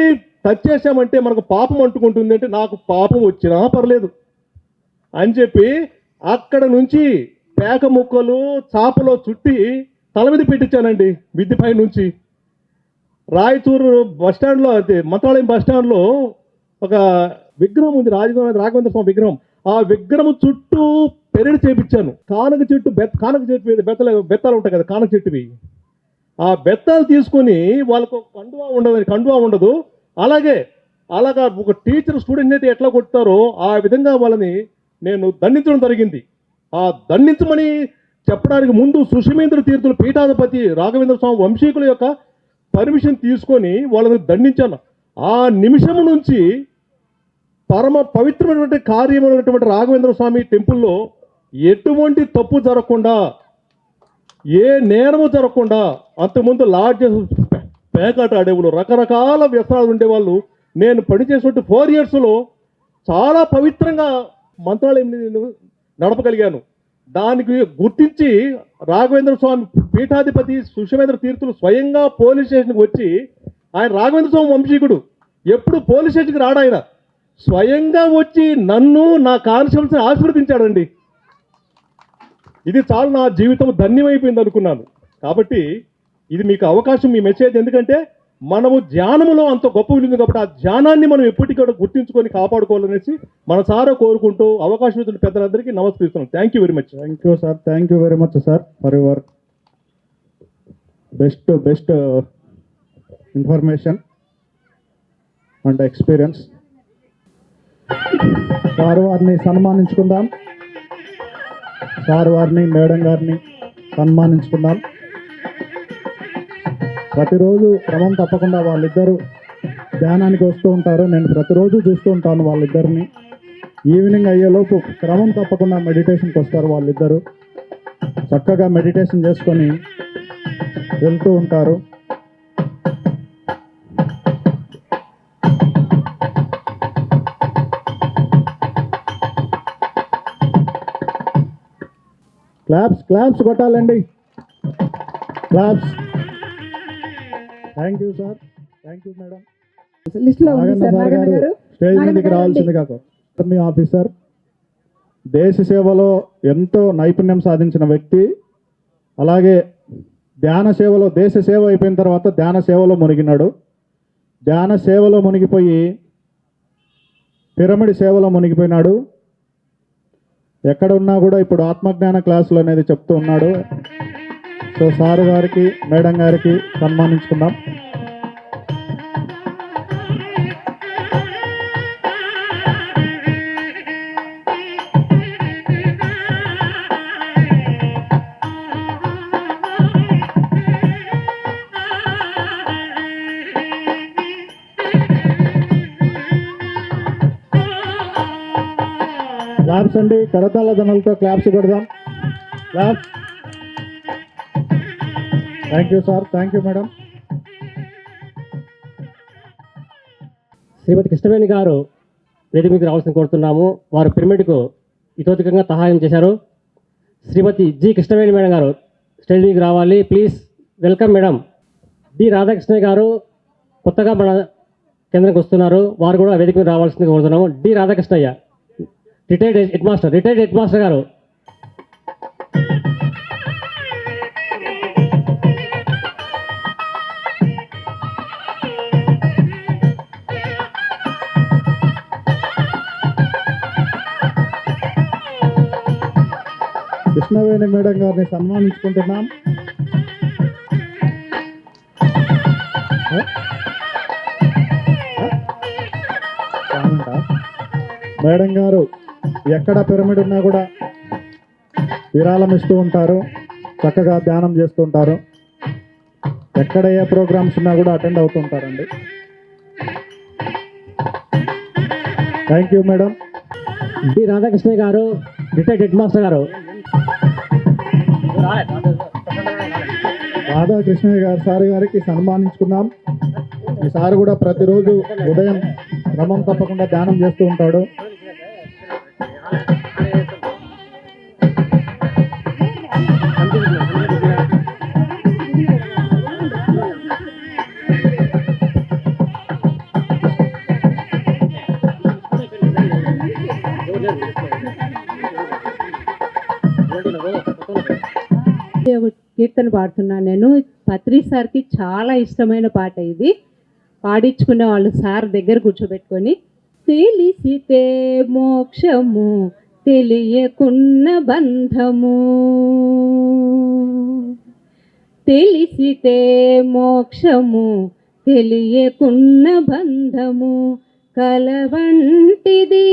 టచ్ చేసామంటే మనకు పాపం అంటుకుంటుంది అంటే నాకు పాపం వచ్చినా పర్లేదు అని చెప్పి అక్కడ నుంచి పేక ముక్కలు చాపలో చుట్టి తల మీద పెట్టించానండి. మిద్దెపై నుంచి రాయచూరు బస్టాండ్లో, అదే మంత్రాలయం బస్టాండ్లో ఒక విగ్రహం ఉంది, రాఘవేంద్ర స్వామి విగ్రహం. ఆ విగ్రహం చుట్టూ పెరడు చేపించాను. కానక చెట్టు బెత్తాలు ఉంటాయి కదా, కానక చెట్టువి. ఆ బెత్తాలు తీసుకొని వాళ్ళకు కండువా ఉండదు. అలాగా ఒక టీచర్ స్టూడెంట్ అయితే ఎట్లా కొడతారో ఆ విధంగా వాళ్ళని నేను దండించడం జరిగింది. ఆ దండించమని చెప్పడానికి ముందు సుషమేంద్ర తీర్థుల పీఠాధిపతి రాఘవేంద్ర స్వామి వంశీకుల యొక్క పర్మిషన్ తీసుకొని వాళ్ళని దండించాను. ఆ నిమిషం నుంచి పరమ పవిత్రమైనటువంటి కార్యమైనటువంటి రాఘవేంద్ర స్వామి టెంపుల్లో ఎటువంటి తప్పు జరగకుండా, ఏ నేరము జరగకుండా, అంతకుముందు లాడ్జెస్, పేకాట ఆడేవాళ్ళు, రకరకాల వ్యసనాలు ఉండేవాళ్ళు. నేను పనిచేసినట్టు 4 yearsలో చాలా పవిత్రంగా మంత్రాలయం నడపగలిగాను. దానికి గుర్తించి రాఘవేంద్ర స్వామి పీఠాధిపతి సుషమేంద్ర తీర్థులు స్వయంగా పోలీస్ స్టేషన్కి వచ్చి, ఆయన రాఘవేంద్ర స్వామి వంశీకుడు, ఎప్పుడు పోలీస్ స్టేషన్కి రాడు, ఆయన స్వయంగా వచ్చి నన్ను నా కానిస్టేబుల్స్ని ఆశీర్వదించాడండి. ఇది చాలా నా జీవితం ధన్యమైపోయింది అనుకున్నాను. కాబట్టి ఇది మీకు అవకాశం, మీ మెసేజ్. ఎందుకంటే మనము ధ్యానములో అంత గొప్ప విలువ కాబట్టి ఆ ధ్యానాన్ని మనం ఎప్పటికీ గుర్తించుకొని కాపాడుకోవాలనేసి మనసారా కోరుకుంటూ అవకాశం ఇచ్చిన పెద్దలందరికీ నమస్కరిస్తున్నాను. Thank you very much. Thank you sir, thank you very much sir for your best information and experience. Sir వారిని సన్మానించుకుందాం, సార్ వారిని, మేడం గారిని సన్మానించుకుందాం. ప్రతిరోజు క్రమం తప్పకుండా వాళ్ళిద్దరూ ధ్యానానికి వస్తూ ఉంటారు. నేను ప్రతిరోజు చూస్తూ ఉంటాను వాళ్ళిద్దరిని. ఈవినింగ్ అయ్యేలోపు క్రమం తప్పకుండా మెడిటేషన్కి వస్తారు వాళ్ళిద్దరూ. చక్కగా మెడిటేషన్ చేసుకొని వెళ్తూ ఉంటారు. క్లాప్స్ కొట్టాలండి, claps. Thank you sir, thank you madam. లిస్ట్లో ఉంది సార్ నాగన్న గారు. స్టేజ్ మీదకి రావాల్సింది కాక మీ ఆఫీసర్, దేశ సేవలో ఎంతో నైపుణ్యం సాధించిన వ్యక్తి. అలాగే ధ్యాన సేవలో, దేశ సేవ అయిపోయిన తర్వాత ధ్యాన సేవలో మునిగినాడు. ధ్యాన సేవలో మునిగిపోయి పిరమిడ్ సేవలో మునిగిపోయినాడు. ఎక్కడ ఉన్నా కూడా ఇప్పుడు ఆత్మజ్ఞాన క్లాసులు అనేది చెప్తూ ఉన్నాడు. సో సార్ గారికి, మేడం గారికి సన్మానించుకుందాం. క్లాప్స్ అండి, కరతాళ ధనులతో క్లాప్స్ కొడదాం. Claps. Thank you sir, thank you madam. Shrimati Krishnaveni గారు వేదిక మీదకి రావాల్సింది కోరుతున్నాము. వారు పిరమిడ్కు ఇతోధికంగా సహాయం చేశారు. శ్రీమతి జి కృష్ణవేణి మేడం గారు స్టేజ్ మీదకి రావాలి please. Welcome madam. D Radhakrishna గారు కొత్తగా మన కేంద్రానికి వస్తున్నారు. వారు కూడా వేదిక మీద రావాల్సింది కోరుతున్నాము. D Radhakrishnaiah retired head master గారు. కృష్ణవేణి మేడం గారిని సన్మానించుకుంటున్నాం. మేడం గారు ఎక్కడ పిరమిడ్ ఉన్నా కూడా విరాళం ఇస్తూ ఉంటారు, చక్కగా ధ్యానం చేస్తూ ఉంటారు. ఎక్కడ ఏ ప్రోగ్రామ్స్ ఉన్నా కూడా అటెండ్ అవుతుంటారండి. Thank you madam. D Radhakrishna గారు రిటైర్డ్ హెడ్ మాస్టర్ గారు. రాధాకృష్ణయ్య గారు సార్ గారికి సన్మానించుకున్నాం. ఈ సార్ కూడా ప్రతిరోజు ఉదయం క్రమం తప్పకుండా ధ్యానం చేస్తూ ఉంటాడు. కీర్తన పాడుతున్నాను నేను. పత్రి సార్కి చాలా ఇష్టమైన పాట ఇది. పాడించుకునే వాళ్ళు సార్ దగ్గర కూర్చోబెట్టుకొని, తెలిసితే మోక్షము తెలియకున్న బంధము, తెలిసితే మోక్షము తెలియకున్న బంధము, కలవంటిది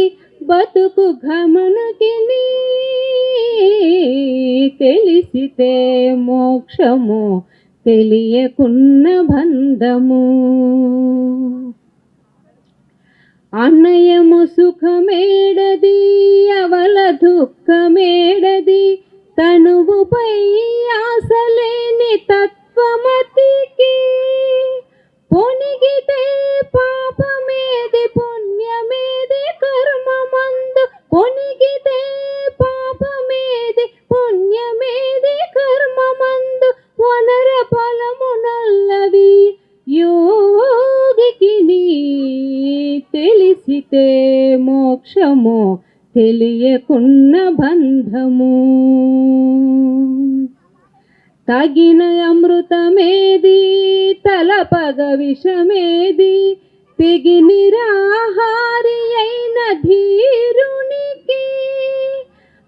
బతుకు గమనకిని, తెలిసితే మోక్షము తెలియకున్న బంధము, అన్నయము సుఖమేడది అవల దుఃఖమేడది, తనువుపై ఆశలేని తత్వమతికి, పొనిగితే పాపమేది పుణ్యమేది కర్మమందు, పొనిగితే పాపమేది పుణ్యమేది కర్మమందు, వనర ఫలమునల్లవి యోగికి తెలిసితే మోక్షము తెలియకున్న బంధము, తగిన అమృతమేది తలపగ విషమేది, తెగి నిరాహారి అయిన ధీరునికి,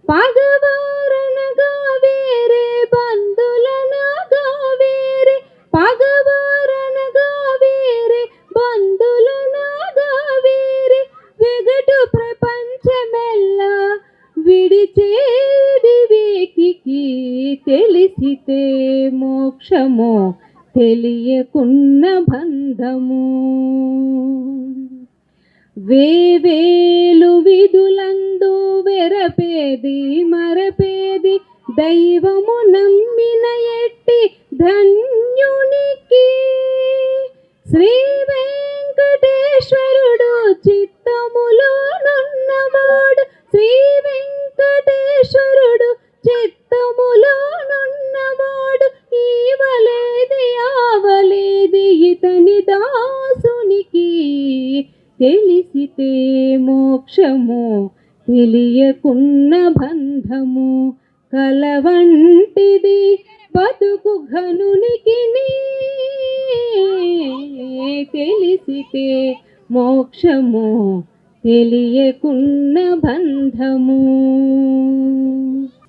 పగవారనగా వేరే బంధులనగా వేరే, పగవారనగా వేరే బంధులనగా వేరే, వెగటు ప్రపంచమెల్లా విడిచేది వేకికి, తెలిసితే మోక్షము తెలియకున్న బంధము, వేవేలు విధులందు వెరపేది మరపేది, దైవము నమ్మిన ఎట్టి ధన్యునికి, శ్రీ వెంకటేశ్వరుడు చిత్తములో నున్నవాడు, శ్రీ వెంకటేశ్వరుడు చిత్తములో నున్నవాడు, ఈవలేది ఆవలేది ఇతని దాసునికి, తెలిసితే మోక్షము తెలియకున్న బంధము, కలవంటిది బతుకు ఘనునికి, తెలిసితే మోక్షము తెలియకున్న బంధము.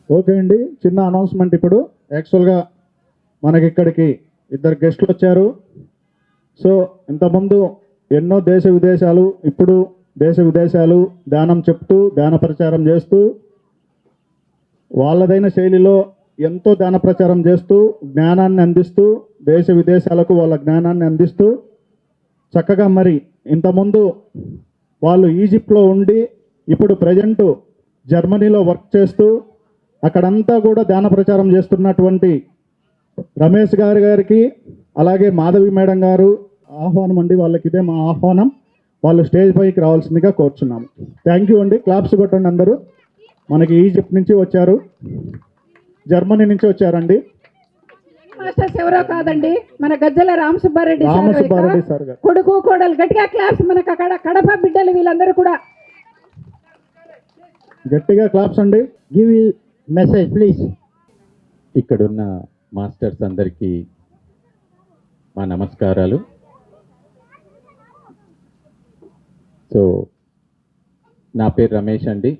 ఓకే అండి, చిన్న అనౌన్స్మెంట్. ఇప్పుడు యాక్చువల్గా మనకి ఇక్కడికి ఇద్దరు గెస్టులు వచ్చారు. సో ఇంతకుముందు ఎన్నో దేశ విదేశాలు, ఇప్పుడు దేశ విదేశాలు ధ్యానం చెప్తూ ధ్యాన ప్రచారం చేస్తూ వాళ్ళదైన శైలిలో ఎంతో ధ్యాన ప్రచారం చేస్తూ జ్ఞానాన్ని అందిస్తూ దేశ విదేశాలకు వాళ్ళ జ్ఞానాన్ని అందిస్తూ చక్కగా మరి ఇంతకుముందు వాళ్ళు ఈజిప్ట్లో ఉండి ఇప్పుడు ప్రజెంటు జర్మనీలో వర్క్ చేస్తూ అక్కడంతా కూడా ధ్యాన ప్రచారం చేస్తున్నటువంటి రమేష్ గారికి అలాగే మాధవి మేడం గారు ఆహ్వానం అండి. వాళ్ళకి ఇదే మా ఆహ్వానం. వాళ్ళు స్టేజ్ పైకి రావాల్సిందిగా కోరుచున్నాము. థ్యాంక్ యూ అండి. క్లాప్స్ కొట్టండి అందరూ. మనకి ఈజిప్ట్ నుంచి వచ్చారు, జర్మనీ నుంచి వచ్చారండి. మాస్టర్స్ ఎవరో కాదండి, మన గజ్జల రామసుబ్బారెడ్డి సార్ గారు. కొడుకు కోడలు. గట్టిగా క్లాప్స్. మనకు అక్కడ కడప బిడ్డలు వీళ్ళందరూ కూడా గట్టిగా క్లాప్స్ అండి. Give message please. ఇక్కడున్న మాస్టర్స్ అందరికీ మా నమస్కారాలు. సో నా పేరు రమేష్ అండి.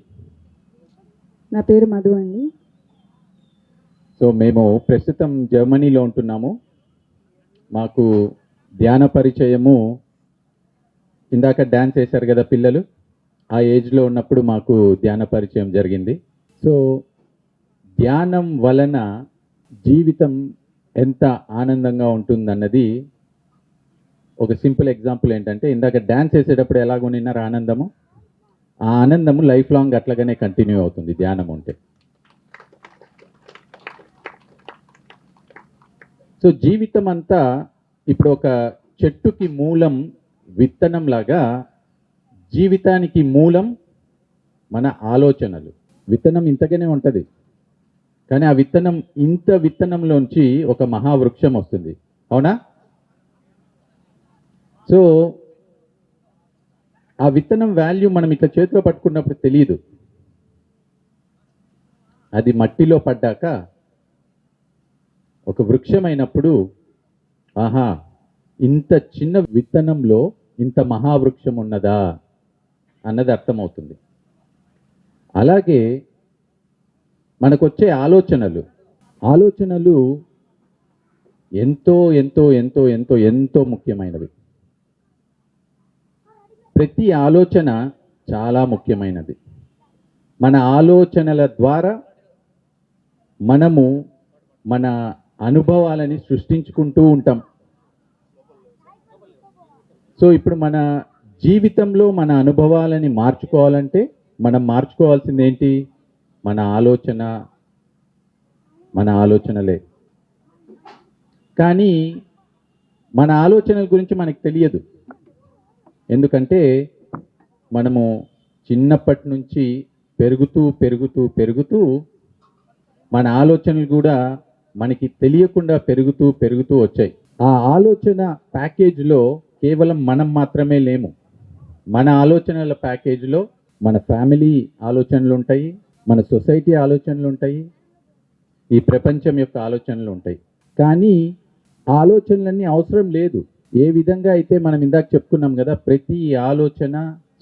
నా పేరు మధు అండి. సో మేము ప్రస్తుతం జర్మనీలో ఉంటున్నాము. మాకు ధ్యాన పరిచయము ఇందాక డ్యాన్స్ వేశారు కదా పిల్లలు, ఆ ఏజ్లో ఉన్నప్పుడు మాకు ధ్యాన పరిచయం జరిగింది. సో ధ్యానం వలన జీవితం ఎంత ఆనందంగా ఉంటుందన్నది ఒక సింపుల్ ఎగ్జాంపుల్ ఏంటంటే, ఇందాక డ్యాన్స్ వేసేటప్పుడు ఎలాగొనిన్నారు ఆనందము, ఆ ఆనందము లైఫ్ లాంగ్ అట్లాగనే కంటిన్యూ అవుతుంది ధ్యానం ఉంటే. సో జీవితం అంతా ఇప్పుడు ఒక చెట్టుకి మూలం విత్తనం లాగా, జీవితానికి మూలం మన ఆలోచనలు. విత్తనం ఇంతగానే ఉంటుంది, కానీ ఆ విత్తనం విత్తనంలోంచి ఒక మహావృక్షం వస్తుంది. అవునా? సో ఆ విత్తనం వాల్యూ మనం ఇట్లా చేతిలో పట్టుకున్నప్పుడు తెలియదు. అది మట్టిలో పడ్డాక ఒక వృక్షం అయినప్పుడు, ఆహా, ఇంత చిన్న విత్తనంలో ఇంత మహావృక్షం ఉన్నదా అన్నది అర్థమవుతుంది. అలాగే మనకొచ్చే ఆలోచనలు ఎంతో ఎంతో ఎంతో ఎంతో ఎంతో ముఖ్యమైనవి. ప్రతి ఆలోచన చాలా ముఖ్యమైనది. మన ఆలోచనల ద్వారా మనము మన అనుభవాలని సృష్టించుకుంటూ ఉంటాం. సో ఇప్పుడు మన జీవితంలో మన అనుభవాలని మార్చుకోవాలంటే మనం మార్చుకోవాల్సింది ఏంటి? మన ఆలోచనలే. కానీ మన ఆలోచనల గురించి మనకు తెలియదు. ఎందుకంటే మనము చిన్నప్పటి నుంచి పెరుగుతూ పెరుగుతూ పెరుగుతూ మన ఆలోచనలు కూడా మనకి తెలియకుండా పెరుగుతూ పెరుగుతూ వచ్చాయి. ఆ ఆలోచన ప్యాకేజ్లో కేవలం మనం మాత్రమే లేము. మన ఆలోచనల ప్యాకేజ్లో మన ఫ్యామిలీ ఆలోచనలు ఉంటాయి, మన సొసైటీ ఆలోచనలు ఉంటాయి, ఈ ప్రపంచం యొక్క ఆలోచనలు ఉంటాయి. కానీ ఆలోచనలన్నీ అవసరం లేదు. ఏ విధంగా అయితే మనం ఇందాక చెప్పుకున్నాం కదా, ప్రతి ఆలోచన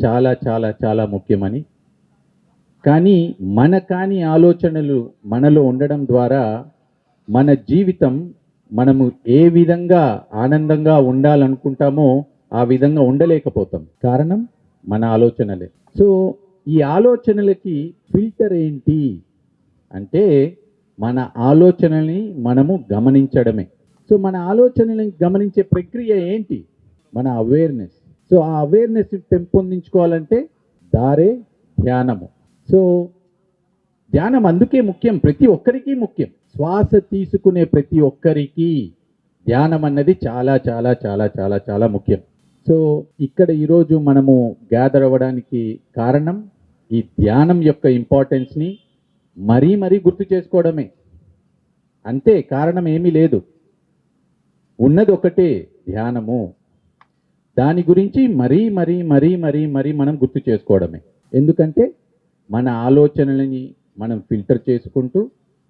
చాలా చాలా చాలా ముఖ్యమని. కానీ కాని ఆలోచనలు మనలో ఉండడం ద్వారా మన జీవితం మనము ఏ విధంగా ఆనందంగా ఉండాలనుకుంటామో ఆ విధంగా ఉండలేకపోతాం. కారణం మన ఆలోచనలే. సో ఈ ఆలోచనలకి ఫిల్టర్ ఏంటి అంటే, మన ఆలోచనల్ని మనము గమనించడమే. సో మన ఆలోచనల్ని గమనించే ప్రక్రియ ఏంటి? మన అవేర్నెస్. సో ఆ అవేర్నెస్ పెంపొందించుకోవాలంటే దారే ధ్యానము. సో ధ్యానం అందుకే ముఖ్యం, ప్రతి ఒక్కరికి ముఖ్యం. శ్వాస తీసుకునే ప్రతి ఒక్కరికి ధ్యానం అన్నది చాలా చాలా చాలా చాలా చాలా ముఖ్యం. సో ఇక్కడ ఈరోజు మనము గ్యాదర్ అవ్వడానికి కారణం ఈ ధ్యానం యొక్క ఇంపార్టెన్స్ని మరీ మరీ గుర్తు చేసుకోవడమే. అంతే, కారణం ఏమీ లేదు. ఉన్నది ఒకటే, ధ్యానము. దాని గురించి మరీ మరీ మరీ మరీ మరీ మనం గుర్తు చేసుకోవడమే. ఎందుకంటే మన ఆలోచనలని మనం ఫిల్టర్ చేసుకుంటూ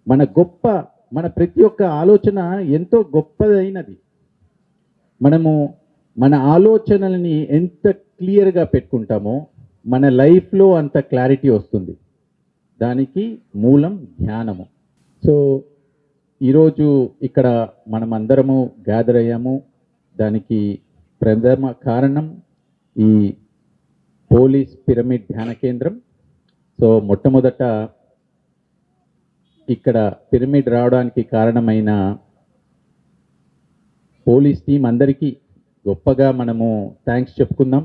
మన ప్రతి ఒక్క ఆలోచన ఎంతో గొప్పదైనది. మనము మన ఆలోచనలని ఎంత క్లియర్గా పెట్టుకుంటామో మన లైఫ్లో అంత క్లారిటీ వస్తుంది. దానికి మూలం ధ్యానము. సో ఈరోజు ఇక్కడ మనం అందరము గ్యాదర్ అయ్యాము. దానికి ప్రథమ కారణం ఈ పోలీస్ పిరమిడ్ ధ్యాన కేంద్రం. సో మొట్టమొదట ఇక్కడ పిరమిడ్ రావడానికి కారణమైన పోలీస్ టీం అందరికీ గొప్పగా మనము థ్యాంక్స్ చెప్పుకుందాం.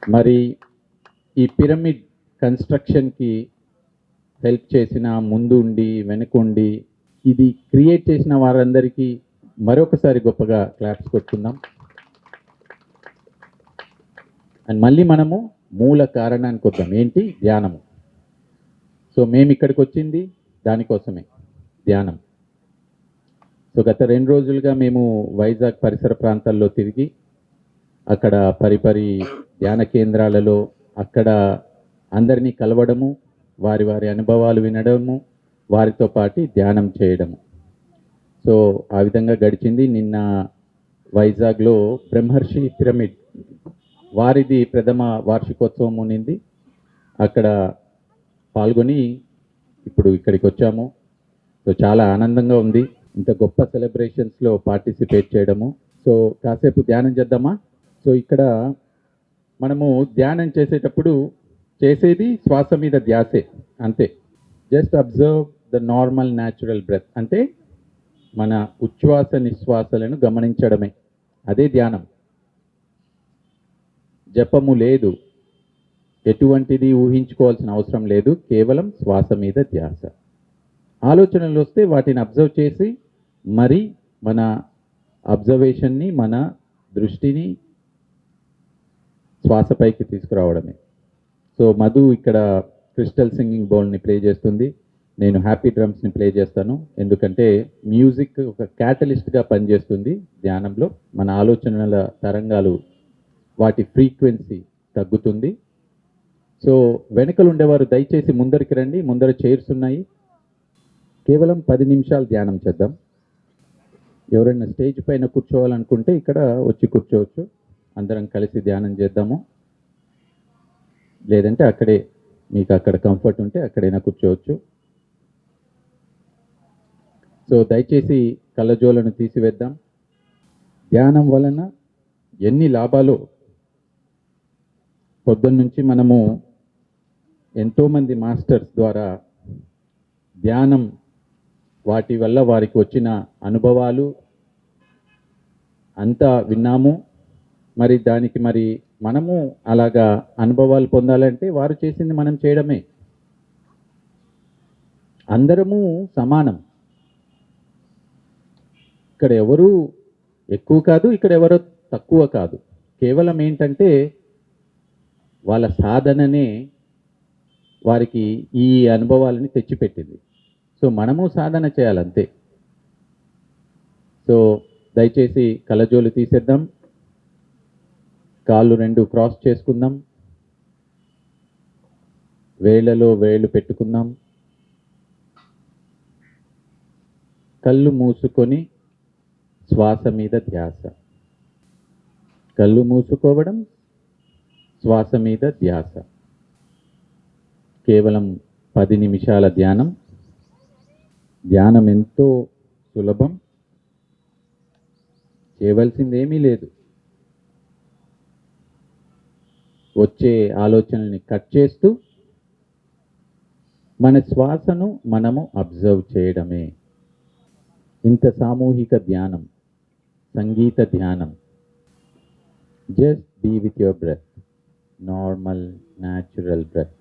మరి ఈ పిరమిడ్ కన్స్ట్రక్షన్కి హెల్ప్ చేసిన, ముందు ఉండి వెనుకుండి ఇది క్రియేట్ చేసిన వారందరికీ మరొకసారి గొప్పగా క్లాప్స్ కొట్టుకుందాం. అండ్ మళ్ళీ మనము మూల కారణానికి వద్దాం. ఏంటి? ధ్యానము. సో మేము ఇక్కడికి వచ్చింది దానికోసమే, ధ్యానం. సో గత 2 రోజులుగా మేము వైజాగ్ పరిసర ప్రాంతాల్లో తిరిగి అక్కడ పరిపరి ధ్యాన కేంద్రాలలో అక్కడ అందరినీ కలవడము, వారి వారి అనుభవాలు వినడము, వారితో పాటు ధ్యానం చేయడము. సో ఆ విధంగా గడిచింది. నిన్న వైజాగ్లో బ్రహ్మర్షి పిరమిడ్ వారిది ప్రథమ వార్షికోత్సవం ఉన్నింది. అక్కడ పాల్గొని ఇప్పుడు ఇక్కడికి వచ్చాము. సో చాలా ఆనందంగా ఉంది ఇంత గొప్ప సెలబ్రేషన్స్లో పార్టిసిపేట్ చేయడము. సో కాసేపు ధ్యానం చేద్దామా? సో ఇక్కడ మనము ధ్యానం చేసేటప్పుడు చేసేది శ్వాస మీద ధ్యాసే, అంతే. Just observe the normal natural breath, అంటే మన ఉచ్ఛ్వాస నిశ్వాసలను గమనించడమే, అదే ధ్యానం. జపము లేదు, ఎటువంటిది ఊహించుకోవాల్సిన అవసరం లేదు, కేవలం శ్వాస మీద ధ్యాస. ఆలోచనలు వస్తే వాటిని అబ్జర్వ్ చేసి మరి మన అబ్జర్వేషన్ని, మన దృష్టిని శ్వాసపైకి తీసుకురావడమే. సో మధు ఇక్కడ క్రిస్టల్ సింగింగ్ బౌల్ని ప్లే చేస్తుంది, నేను హ్యాపీ డ్రమ్స్ని ప్లే చేస్తాను. ఎందుకంటే మ్యూజిక్ ఒక క్యాటలిస్ట్గా పనిచేస్తుంది ధ్యానంలో. మన ఆలోచనల తరంగాలు వాటి ఫ్రీక్వెన్సీ తగ్గుతుంది. సో వెనకలు ఉండేవారు దయచేసి ముందరికి రండి, ముందర చైర్స్ ఉన్నాయి. కేవలం 10 నిమిషాలు ధ్యానం చేద్దాం. ఎవరైనా స్టేజ్ పైన కూర్చోవాలనుకుంటే ఇక్కడ వచ్చి కూర్చోవచ్చు, అందరం కలిసి ధ్యానం చేద్దాము. లేదంటే అక్కడే మీకు అక్కడ కంఫర్ట్ ఉంటే అక్కడైనా కూర్చోవచ్చు. సో దయచేసి కళ్ళజోలను తీసివేద్దాం. ధ్యానం వలన ఎన్ని లాభాలు పొద్దున్నుంచి మనము ఎంతోమంది మాస్టర్స్ ద్వారా ధ్యానం వాటి వల్ల వారికి వచ్చిన అనుభవాలు అంతా విన్నాము. మరి దానికి మరి మనము అలాగా అనుభవాలు పొందాలంటే వారు చేసింది మనం చేయడమే. అందరము సమానం, ఇక్కడ ఎవరు ఎక్కువ కాదు, ఇక్కడ ఎవరు తక్కువ కాదు. కేవలం ఏంటంటే వాళ్ళ సాధననే వారికి ఈ అనుభవాలని తెచ్చిపెట్టింది. సో మనము సాధన చేయాలంతే. సో దయచేసి కళ్ళజోలు తీసేద్దాం, కాళ్ళు 2 క్రాస్ చేసుకుందాం, వేళ్ళలో వేళ్ళు పెట్టుకుందాం, కళ్ళు మూసుకొని శ్వాస మీద ధ్యాస. కళ్ళు మూసుకోవడం, శ్వాస మీద ధ్యాస. కేవలం 10 నిమిషాల ధ్యానం. ధ్యానం ఎంతో సులభం, చేయవలసింది ఏమీ లేదు. వచ్చే ఆలోచనల్ని కట్ చేస్తూ మన శ్వాసను మనము అబ్జర్వ్ చేయడమే. ఇంత సామూహిక ధ్యానం, సంగీత ధ్యానం. Just be with your breath, normal natural breath.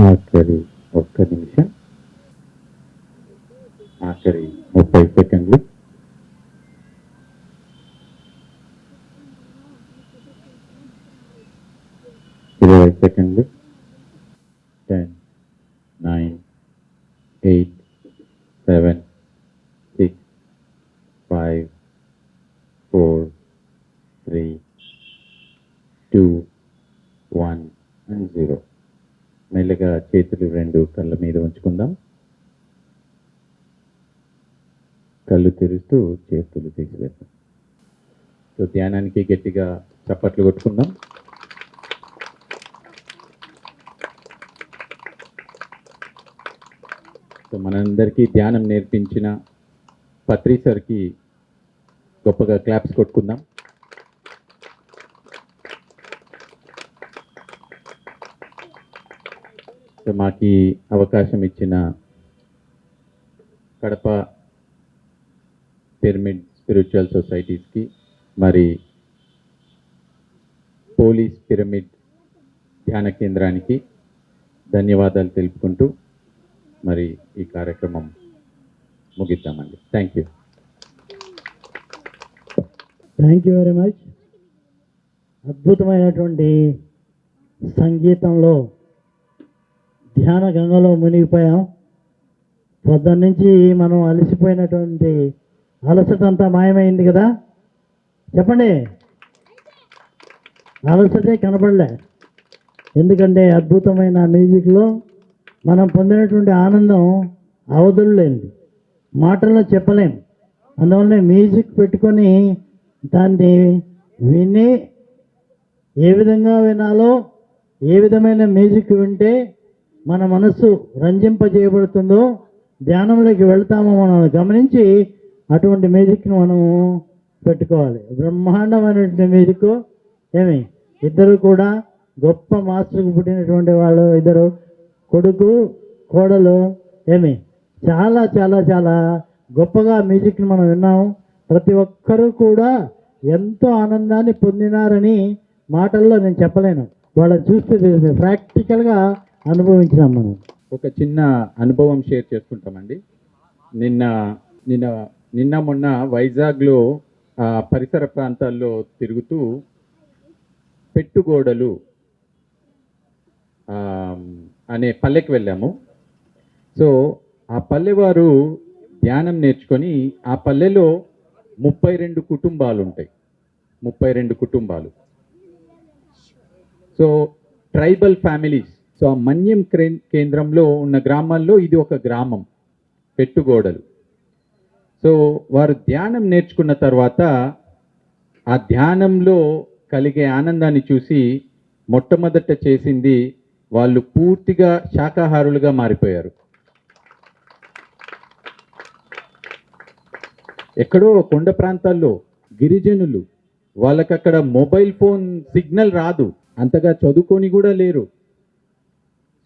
ఆఖరి ఒక్క నిమిషం, ఆఖరి 30 సెకండ్లు. ఇరవై సెకండ్లు. 10, 9, 8, 7, 6, 5, 4, 3, 2, 1 and 0. మెల్లగా చేతులు రెండు కళ్ళ మీద ఉంచుకుందాం. కళ్ళు తెరుస్తూ చేతులు తీసివేద్దాం. సో ధ్యానానికి గట్టిగా చప్పట్లు కొట్టుకుందాం. సో మనందరికీ ధ్యానం నేర్పించిన పత్రి సార్కి గొప్పగా క్లాప్స్ కొట్టుకుందాం. సో మాకు అవకాశం ఇచ్చిన కడప పిరమిడ్ స్పిరిచువల్ సొసైటీస్కి, మరి పోలీస్ పిరమిడ్ ధ్యాన కేంద్రానికి ధన్యవాదాలు తెలుపుకుంటూ మరి ఈ కార్యక్రమం ముగిద్దామండి. Thank you. Thank you very much. అద్భుతమైనటువంటి సంగీతంలో ధ్యాన గంగలో మునిగిపోయాం. పొద్దున్న నుంచి మనం అలసిపోయినటువంటి అలసటంతా మాయమైంది కదా, చెప్పండి. అలసటే కనపడలే, ఎందుకంటే అద్భుతమైన మ్యూజిక్లో మనం పొందినటువంటి ఆనందం అవధులు లేనిది, మాటల్లో చెప్పలేం. అందువల్లనే మ్యూజిక్ పెట్టుకొని దాన్ని విని ఏ విధంగా వినాలో, ఏ విధమైన మ్యూజిక్ వింటే మన మనస్సు రంజింపజేయబడుతుందో, ధ్యానంలోకి వెళ్తామో మనం గమనించి అటువంటి మ్యూజిక్ని మనము పెట్టుకోవాలి. బ్రహ్మాండమైనటువంటి మ్యూజిక్. ఏమి ఇద్దరు కూడా గొప్ప మాస్టర్కు పుట్టినటువంటి వాళ్ళు, ఇద్దరు కొడుకు కోడలు. ఏమి చాలా చాలా చాలా గొప్పగా మ్యూజిక్ని మనం విన్నాము. ప్రతి ఒక్కరూ కూడా ఎంతో ఆనందాన్ని పొందినారని మాటల్లో నేను చెప్పలేను, వాళ్ళని చూస్తే తెలిసింది, ప్రాక్టికల్గా అనుభవించినాం మనం. ఒక చిన్న అనుభవం షేర్ చేసుకుంటామండి. నిన్న నిన్న నిన్న మొన్న వైజాగ్లో పరిసర ప్రాంతాల్లో తిరుగుతూ పెట్టుగోడలు అనే పల్లెకి వెళ్ళాము. సో ఆ పల్లెవారు ధ్యానం నేర్చుకొని, ఆ పల్లెలో 32 కుటుంబాలు ఉంటాయి. 32 కుటుంబాలు. So tribal families. సో ఆ మన్యం కేంద్రంలో ఉన్న గ్రామాల్లో ఇది ఒక గ్రామం, పెట్టుగోడలు. సో వారు ధ్యానం నేర్చుకున్న తర్వాత ఆ ధ్యానంలో కలిగే ఆనందాన్ని చూసి మొట్టమొదట చేసింది, వాళ్ళు పూర్తిగా శాకాహారులుగా మారిపోయారు. ఎక్కడో కొండ ప్రాంతాల్లో గిరిజనులు, వాళ్ళకి అక్కడ మొబైల్ ఫోన్ సిగ్నల్ రాదు, అంతగా చదువుకొని కూడా లేరు.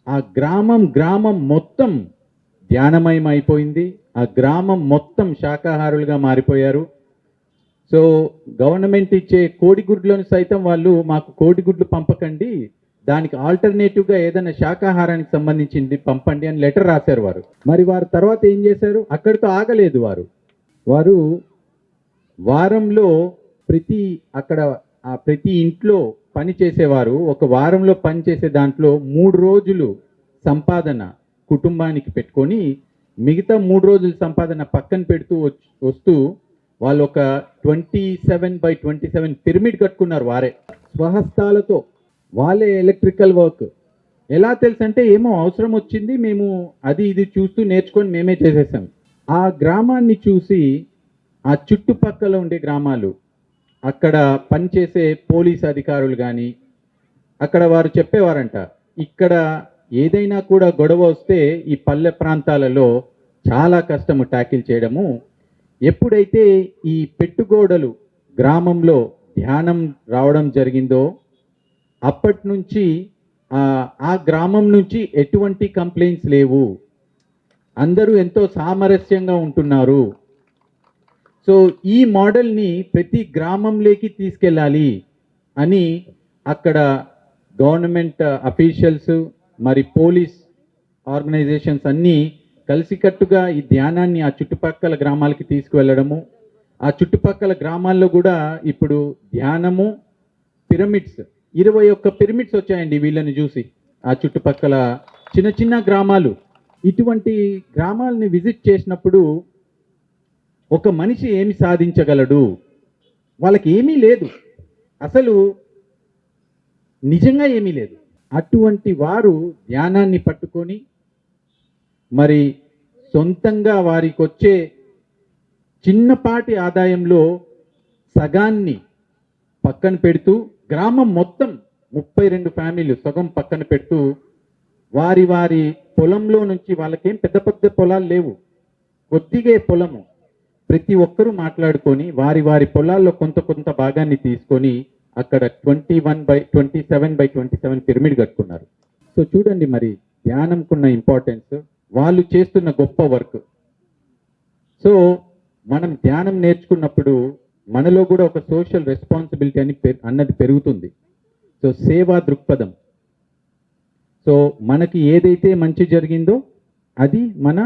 ఆ గ్రామం మొత్తం ధ్యానమయం అయిపోయింది. ఆ గ్రామం మొత్తం శాకాహారులుగా మారిపోయారు. సో గవర్నమెంట్ ఇచ్చే కోడిగుడ్లను సైతం వాళ్ళు, మాకు కోడిగుడ్లు పంపకండి, దానికి ఆల్టర్నేటివ్గా ఏదైనా శాకాహారానికి సంబంధించింది పంపండి అని లెటర్ రాశారు వారు. మరి వారు తర్వాత ఏం చేశారు? అక్కడితో ఆగలేదు వారు వారంలో ప్రతి ఇంట్లో పని చేసేవారు. ఒక వారంలో పని చేసే దాంట్లో 3 రోజులు సంపాదన కుటుంబానికి పెట్టుకొని, మిగతా 3 రోజుల సంపాదన పక్కన పెడుతూ వస్తూ వాళ్ళు ఒక 27x27 పిరమిడ్ కట్టుకున్నారు. వారే స్వహస్తాలతో, వాళ్ళే ఎలక్ట్రికల్ వర్క్. ఎలా తెలుసు అంటే, ఏమో అవసరం వచ్చింది, మేము అది ఇది చూస్తూ నేర్చుకొని మేమే చేసేసాం. ఆ గ్రామాన్ని చూసి ఆ చుట్టుపక్కల ఉండే గ్రామాలు, అక్కడ పనిచేసే పోలీస్ అధికారులు కానీ, అక్కడ వారు చెప్పేవారంట, ఇక్కడ ఏదైనా కూడా గొడవ వస్తే ఈ పల్లె ప్రాంతాలలో చాలా కష్టము ట్యాకిల్ చేయడము. ఎప్పుడైతే ఈ పెట్టుగోడలు గ్రామంలో ధ్యానం రావడం జరిగిందో, అప్పటి నుంచి ఆ గ్రామం నుంచి ఎటువంటి కంప్లైంట్స్ లేవు, అందరూ ఎంతో సామరస్యంగా ఉంటున్నారు. సో ఈ మోడల్ని ప్రతి గ్రామంలోకి తీసుకెళ్ళాలి అని అక్కడ గవర్నమెంట్ అఫీషియల్స్, మరి పోలీస్ ఆర్గనైజేషన్స్ అన్నీ కలిసికట్టుగా ఈ ధ్యానాన్ని ఆ చుట్టుపక్కల గ్రామాలకి తీసుకువెళ్ళడము. ఆ చుట్టుపక్కల గ్రామాల్లో కూడా ఇప్పుడు ధ్యానము, పిరమిడ్స్, 21 పిరమిడ్స్ వచ్చాయండి వీళ్ళని చూసి. ఆ చుట్టుపక్కల చిన్న చిన్న గ్రామాలు, ఇటువంటి గ్రామాలని విజిట్ చేసినప్పుడు ఒక మనిషి ఏమి సాధించగలడు? వాళ్ళకి ఏమీ లేదు, అసలు నిజంగా ఏమీ లేదు. అటువంటి వారు ధ్యానాన్ని పట్టుకొని మరి సొంతంగా వారికి వచ్చే చిన్నపాటి ఆదాయంలో సగాన్ని పక్కన పెడుతూ గ్రామం మొత్తం 32 ఫ్యామిలీలు సగం పక్కన పెడుతూ వారి వారి పొలంలో నుంచి, వాళ్ళకేం పెద్ద పెద్ద పొలాలు లేవు, కొద్దిగే పొలము, ప్రతి ఒక్కరూ మాట్లాడుకొని వారి వారి పొలాల్లో కొంత కొంత భాగాన్ని తీసుకొని అక్కడ 27/27 పిరమిడ్ కట్టుకున్నారు. సో చూడండి మరి ధ్యానంకున్న ఇంపార్టెన్స్, వాళ్ళు చేస్తున్న గొప్ప వర్క్. సో మనం ధ్యానం నేర్చుకున్నప్పుడు మనలో కూడా ఒక సోషల్ రెస్పాన్సిబిలిటీ అన్నది పెరుగుతుంది. సో సేవా దృక్పథం. సో మనకి ఏదైతే మంచి జరిగిందో అది మన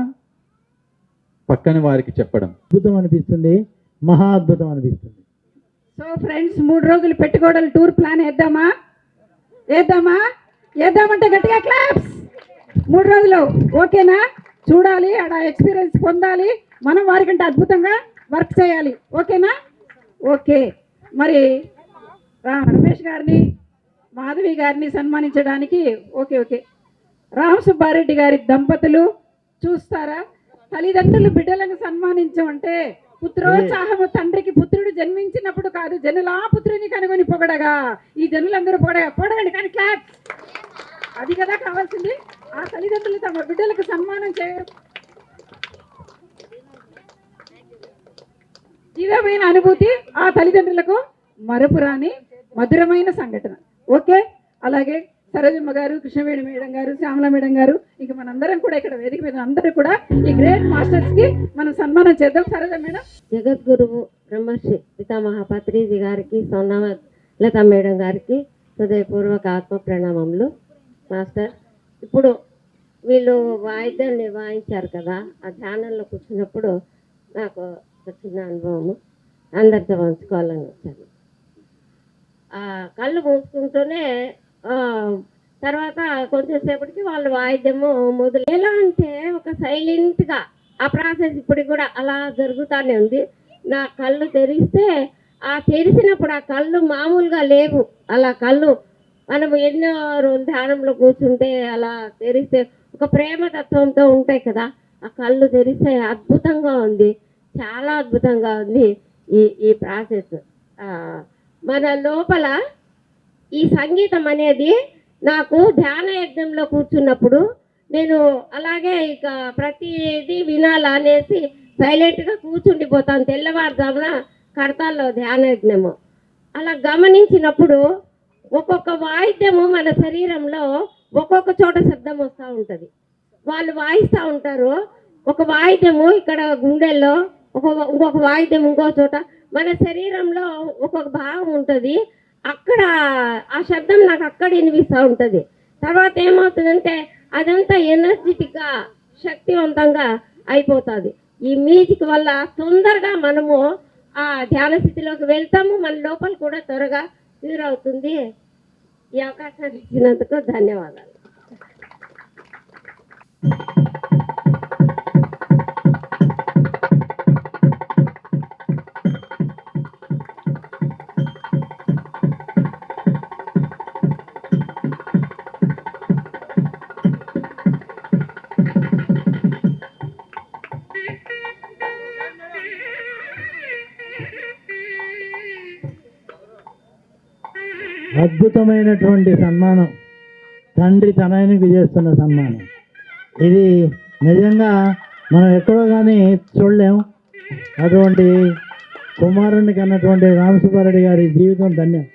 పక్కన వారికి చెప్పడం అద్భుతం అనిపిస్తుంది, మహా అద్భుతం అనిపిస్తుంది. సో ఫ్రెండ్స్ 3 రోజులు పెట్టుకోవడం టూర్ ప్లాన్ వేద్దామా? వేద్దామంటే గట్టిగా క్లాప్స్. 3 రోజులు ఓకేనా? చూడాలి, ఆడ ఎక్స్పీరియన్స్ పొందాలి, మనం వారికంటే అద్భుతంగా వర్క్ చేయాలి. ఓకేనా? ఓకే. మరి రమేష్ గారిని, మాధవి గారిని సన్మానించడానికి ఓకే రామ్ సుబ్బారెడ్డి గారి దంపతులు చూస్తారా? తల్లిదండ్రులు బిడ్డలను సన్మానించమంటే పుత్రోత్సాహము తండ్రికి పుత్రుడు జన్మించినప్పుడు కాదు, జనులా పుత్రుని కనుగొని పొగడగా, ఈ జనులందరూ పొగడండి కానీ క్లాప్. అది కదా కావాల్సింది. ఆ తల్లిదండ్రులు తమ బిడ్డలకు సన్మానం చేయరు. దివ్యమైన అనుభూతి ఆ తల్లిదండ్రులకు మరపురాని మధురమైన సంఘటన. ఓకే. అలాగే సరోజమ్మ గారు, కృష్ణవేణి మేడం గారు, శ్యామల మేడం గారు, ఇంకా మనందరం కూడా ఇక్కడ వేదిక మీద అందరూ కూడా ఈ గ్రేట్ మాస్టర్స్ కి మనం సన్మానం చేద్దాం. సరోజమ్మ మేడం. జగద్గురువు బ్రహ్మశ్రీ పితామహ పత్రిజీ గారికి, లతా మేడం గారికి హృదయపూర్వక ఆత్మ ప్రణామములు. మాస్టర్, ఇప్పుడు వీళ్ళు వాయిద్యాన్ని వాయించారు కదా, ఆ ధ్యానంలో కూర్చున్నప్పుడు నాకు ఒక చిన్న అనుభవము అందరితో పంచుకోవాలని వచ్చాను. కళ్ళు మూసుకుంటూనే తర్వాత కొంచెం సేపటికి వాళ్ళు వాయిద్యము మొదలు. ఎలా అంటే ఒక సైలెంట్గా ఆ ప్రాసెస్ ఇప్పుడు కూడా అలా జరుగుతూనే ఉంది. నా కళ్ళు తెరిస్తే తెరిచినప్పుడు ఆ కళ్ళు మామూలుగా లేవు. అలా కళ్ళు మనం ఎన్నో రోజులు ధ్యానంలో కూర్చుంటే అలా తెరిస్తే ఒక ప్రేమతత్వంతో ఉంటాయి కదా, ఆ కళ్ళు తెరిస్తే అద్భుతంగా ఉంది, చాలా అద్భుతంగా ఉంది ఈ ప్రాసెస్. మన లోపల ఈ సంగీతం అనేది నాకు ధ్యాన యజ్ఞంలో కూర్చున్నప్పుడు నేను అలాగే ఇక ప్రతిదీ వినాలనేసి సైలెంట్గా కూర్చుండిపోతాను. తెల్లవారుజామున కడతాల్లో ధ్యాన యజ్ఞము అలా గమనించినప్పుడు ఒక్కొక్క వాయిద్యము మన శరీరంలో ఒక్కొక్క చోట శబ్దం వస్తూ ఉంటుంది. వాళ్ళు వాయిస్తూ ఉంటారు. ఒక వాయిద్యము ఇక్కడ గుండెల్లో, ఇంకొక వాయిద్యం ఇంకో చోట, మన శరీరంలో ఒక్కొక్క భాగం ఉంటుంది. అక్కడ ఆ శబ్దం నాకు అక్కడ వినిపిస్తూ ఉంటుంది. తర్వాత ఏమవుతుందంటే అదంతా ఎనర్జెటిక్గా శక్తివంతంగా అయిపోతుంది. ఈ మ్యూజిక్ వల్ల తొందరగా మనము ఆ ధ్యాన స్థితిలోకి వెళ్తాము, మన లోపల కూడా త్వరగా క్యూర్ అవుతుంది. ఈ అవకాశాన్ని ఇచ్చినందుకు ధన్యవాదాలు. అద్భుతమైనటువంటి సన్మానం, తండ్రి తనయునికి చేస్తున్న సన్మానం. ఇది నిజంగా మనం ఎక్కడో కానీ చూడలేము. అటువంటి కుమారునికి అన్నటువంటి రామ్ సుబ్బారెడ్డి గారి జీవితం ధన్యం.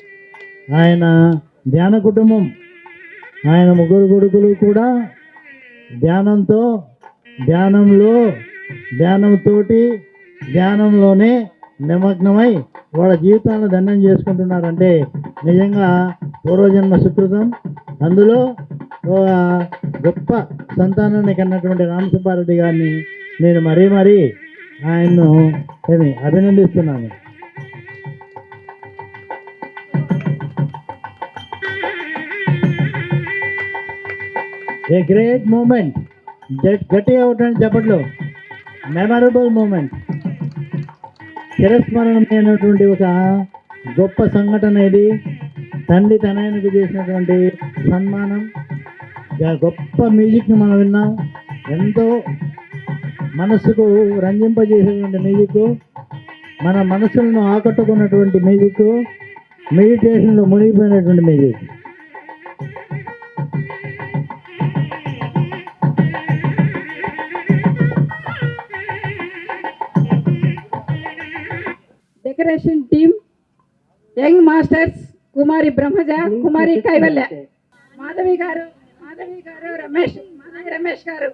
ఆయన ధ్యాన కుటుంబం, ఆయన 3 కొడుకులు కూడా ధ్యానంలోనే నిమగ్నమై వాళ్ళ జీవితాలను ధన్యం చేసుకుంటున్నారంటే నిజంగా పూర్వజన్మ సుకృతం. అందులో గొప్ప సంతానాన్ని కన్నటువంటి రామ్ సుబ్బారెడ్డి గారిని నేను మరీ ఆయన్ను అభినందిస్తున్నాను. ఏ గ్రేట్ మూమెంట్, గట్టిగా ఉంటాను చెప్పట్లో, మెమరబుల్ మూమెంట్, చిరస్మరణమైనటువంటి ఒక గొప్ప సంఘటన ఇది. తండ్రి తనయునికి చేసినటువంటి సన్మానం, గొప్ప మ్యూజిక్ని మనం విన్నాం. ఎంతో మనస్సుకు రంజింపజేసేటువంటి మ్యూజిక్. మన మనసులను ఆకట్టుకున్నటువంటి మ్యూజిక్, మెడిటేషన్లో మునిగిపోయినటువంటి music. Decoration team, young masters కుమారి బ్రహ్మజ, కుమారి కైవల్య, మాధవి గారు, రమేష్ గారు.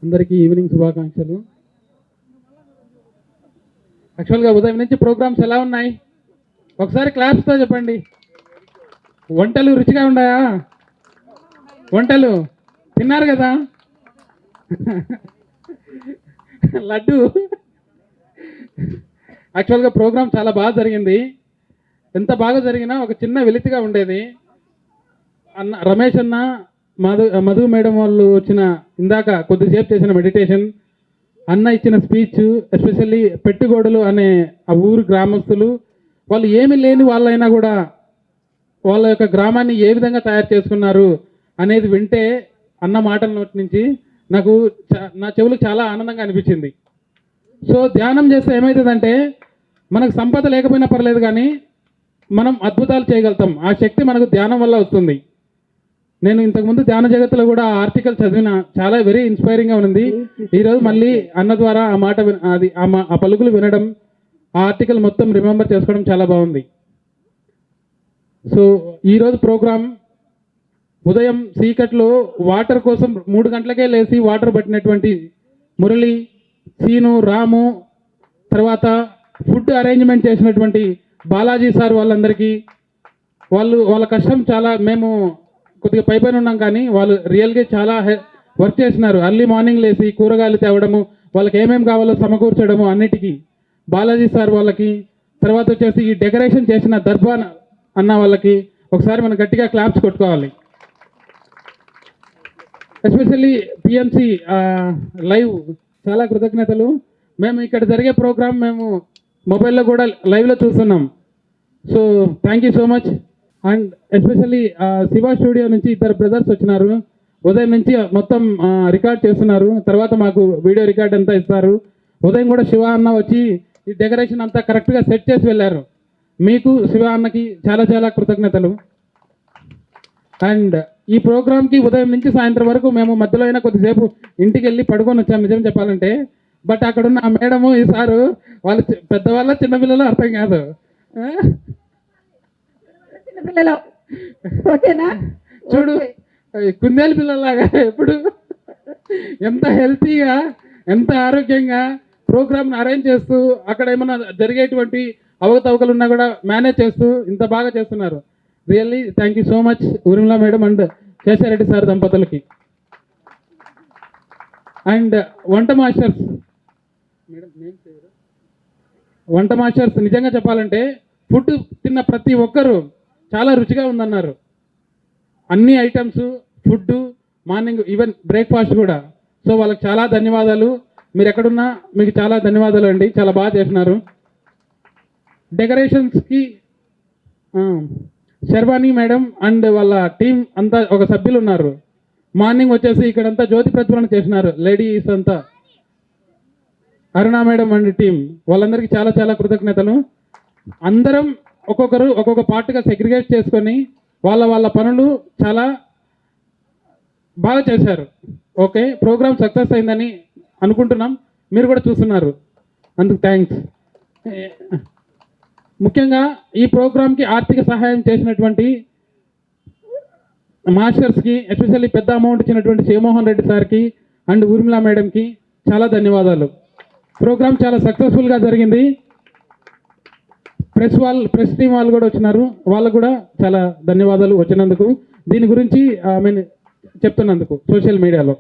అందరికీ ఈవినింగ్ శుభాకాంక్షలు. యాక్చువల్గా ఉదయం నుంచి ప్రోగ్రామ్స్ ఎలా ఉన్నాయి? ఒకసారి క్లాప్స్తో చెప్పండి. వంటలు రుచిగా ఉన్నాయా? వంటలు తిన్నారు కదా? లడ్డు. యాక్చువల్గా ప్రోగ్రామ్ చాలా బాగా జరిగింది. ఎంత బాగా జరిగినా ఒక చిన్న వెలితిగా ఉండేది. రమేష్ అన్న, మధు మేడం వాళ్ళు వచ్చిన ఇందాక కొద్దిసేపు చేసిన మెడిటేషన్, అన్న ఇచ్చిన స్పీచ్, ఎస్పెషల్లీ పెట్టిగోడలు అనే ఆ ఊరు గ్రామస్తులు, వాళ్ళు ఏమి లేని వాళ్ళైనా కూడా వాళ్ళ యొక్క గ్రామాన్ని ఏ విధంగా తయారు చేసుకున్నారు అనేది వింటే అన్న మాటల నోటి నుంచి నాకు నా చెవులకు చాలా ఆనందంగా అనిపించింది. సో ధ్యానం చేస్తే ఏమవుతుందంటే మనకు సంపద లేకపోయినా పర్లేదు, కానీ మనం అద్భుతాలు చేయగలుగుతాం. ఆ శక్తి మనకు ధ్యానం వల్ల వస్తుంది. నేను ఇంతకుముందు ధ్యాన జగత్తులో కూడా ఆ ఆర్టికల్ చదివిన, చాలా వెరీ ఇన్స్పైరింగ్గా ఉంది. ఈరోజు మళ్ళీ అన్న ద్వారా ఆ మాట ఆ పలుకులు వినడం, ఆ ఆర్టికల్ మొత్తం రిమెంబర్ చేసుకోవడం చాలా బాగుంది. సో ఈరోజు ప్రోగ్రామ్ ఉదయం చీకట్లో వాటర్ కోసం 3 గంటలకే లేచి వాటర్ పట్టినటువంటి మురళి, సీను, రాము, తర్వాత ఫుడ్ అరేంజ్మెంట్ చేసినటువంటి బాలాజీ సార్, వాళ్ళందరికీ వాళ్ళ కష్టం చాలా, మేము కొద్దిగా పైపైన ఉన్నాం కానీ వాళ్ళు రియల్గా చాలా వర్క్ చేస్తున్నారు. అర్లీ మార్నింగ్ లేచి కూరగాయలు తేవడము, వాళ్ళకి ఏమేమి కావాలో సమకూర్చడము అన్నిటికీ బాలాజీ సార్ వాళ్ళకి, తర్వాత వచ్చేసి ఈ డెకరేషన్ చేసిన దర్బాన్ అన్న వాళ్ళకి ఒకసారి మనం గట్టిగా క్లాప్స్ కొట్టుకోవాలి. ఎస్పెషల్లీ పిఎంసి లైవ్ చాలా కృతజ్ఞతలు. మేము ఇక్కడ జరిగే ప్రోగ్రామ్ మేము మొబైల్లో కూడా లైవ్లో చూస్తున్నాం. So thank you so much. And especially Shiva studio నుంచి 2 బ్రదర్స్ వచ్చినారు. ఉదయం నుంచి మొత్తం రికార్డ్ చేస్తున్నారు. తర్వాత మాకు వీడియో రికార్డ్ అంతా ఇస్తారు. ఉదయం కూడా శివ అన్న వచ్చి ఈ డెకరేషన్ అంతా కరెక్ట్గా సెట్ చేసి వెళ్ళారు. మీకు శివ అన్నకి చాలా చాలా కృతజ్ఞతలు. అండ్ ఈ ప్రోగ్రామ్కి ఉదయం నుంచి సాయంత్రం వరకు మేము మధ్యలో అయినా కొద్దిసేపు ఇంటికి వెళ్ళి పడుకొని వచ్చాము నిజం చెప్పాలంటే. బట్ అక్కడున్న ఆ మేడము, ఈ సారు వాళ్ళు పెద్దవాళ్ళ చిన్నపిల్లలు అర్థం కాదు. చిన్నపిల్లలు ఓకేనా? చూడు కుందేలు పిల్లలాగా ఎప్పుడు ఎంత హెల్తీగా, ఎంత ఆరోగ్యంగా ప్రోగ్రామ్ని అరేంజ్ చేస్తూ, అక్కడ ఏమైనా జరిగేటువంటి అవకతవకలు ఉన్నా కూడా మేనేజ్ చేస్తూ ఇంత బాగా చేస్తున్నారు. Really thank you so much Urmila madam and Sheshareddy sir దంపతులకి. అండ్ వంట మాస్టర్స్ నిజంగా చెప్పాలంటే ఫుడ్ తిన్న ప్రతి ఒక్కరూ చాలా రుచిగా ఉందన్నారు. అన్ని items, food, morning even breakfast కూడా. సో వాళ్ళకి చాలా ధన్యవాదాలు. మీరు ఎక్కడున్నా మీకు చాలా ధన్యవాదాలు అండి, చాలా బాగా చేసినారు. డెకరేషన్స్కి శర్వాణి మేడం అండ్ వాళ్ళ టీం అంతా ఒక సభ్యులు ఉన్నారు. మార్నింగ్ వచ్చేసి ఇక్కడంతా జ్యోతి ప్రజ్వలన చేసినారు లేడీస్ అంతా. అరుణా మేడం అండ్ టీం వాళ్ళందరికీ చాలా చాలా కృతజ్ఞతలు. అందరం ఒక్కొక్కరు ఒక్కొక్క పార్ట్గా సెగ్రిగేట్ చేసుకొని వాళ్ళ పనులు చాలా బాగా చేశారు. ఓకే, ప్రోగ్రామ్ సక్సెస్ అయిందని అనుకుంటున్నాం. మీరు కూడా చూస్తున్నారు, అందుకు థ్యాంక్స్. ముఖ్యంగా ఈ ప్రోగ్రామ్కి ఆర్థిక సహాయం చేసినటువంటి మాస్టర్స్కి, ఎస్పెషల్లీ పెద్ద అమౌంట్ ఇచ్చినటువంటి శివమోహన్ రెడ్డి సార్కి అండ్ ఊర్మిళ మేడంకి చాలా ధన్యవాదాలు. ప్రోగ్రామ్ చాలా సక్సెస్ఫుల్గా జరిగింది. ప్రెస్ టీం వాళ్ళు కూడా వచ్చినారు, వాళ్ళకు కూడా చాలా ధన్యవాదాలు వచ్చినందుకు. దీని గురించి చెప్తున్నందుకు సోషల్ మీడియాలో.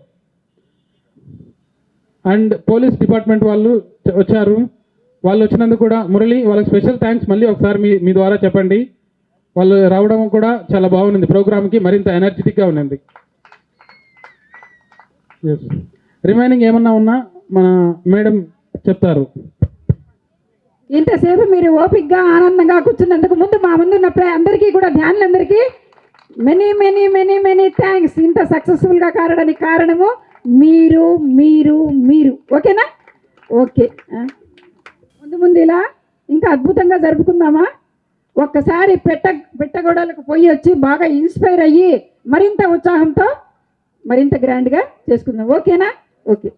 అండ్ పోలీస్ డిపార్ట్మెంట్ వాళ్ళు వచ్చారు, వాళ్ళు వచ్చినందుకు కూడా మురళి వాళ్ళకి స్పెషల్ థ్యాంక్స్ మళ్ళీ ఒకసారి మీ ద్వారా చెప్పండి. వాళ్ళు రావడం కూడా చాలా బాగుంది, ప్రోగ్రామ్కి మరింత ఎనర్జెటిక్గా ఉన్నది. రిమైనింగ్ ఏమన్నా ఉన్నా మన మేడం చెప్తారు. ఇంతసేపు మీరు ఓపిక్గా ఆనందంగా కూర్చున్నందుకు ముందు మా ముందు ఉన్న అందరికీ కూడా ధ్యానులందరికీ many many many many thanks. ఇంత సక్సెస్ఫుల్గా కారడానికి కారణము మీరు మీరు మీరు. ఓకేనా? ఓకే, ముందు ఇలా ఇంకా అద్భుతంగా జరుపుకుందామా? ఒక్కసారి పెట్టగొడలకు పోయి వచ్చి బాగా ఇన్స్పైర్ అయ్యి మరింత ఉత్సాహంతో మరింత గ్రాండ్గా చేసుకుందాం. ఓకేనా? ఓకే.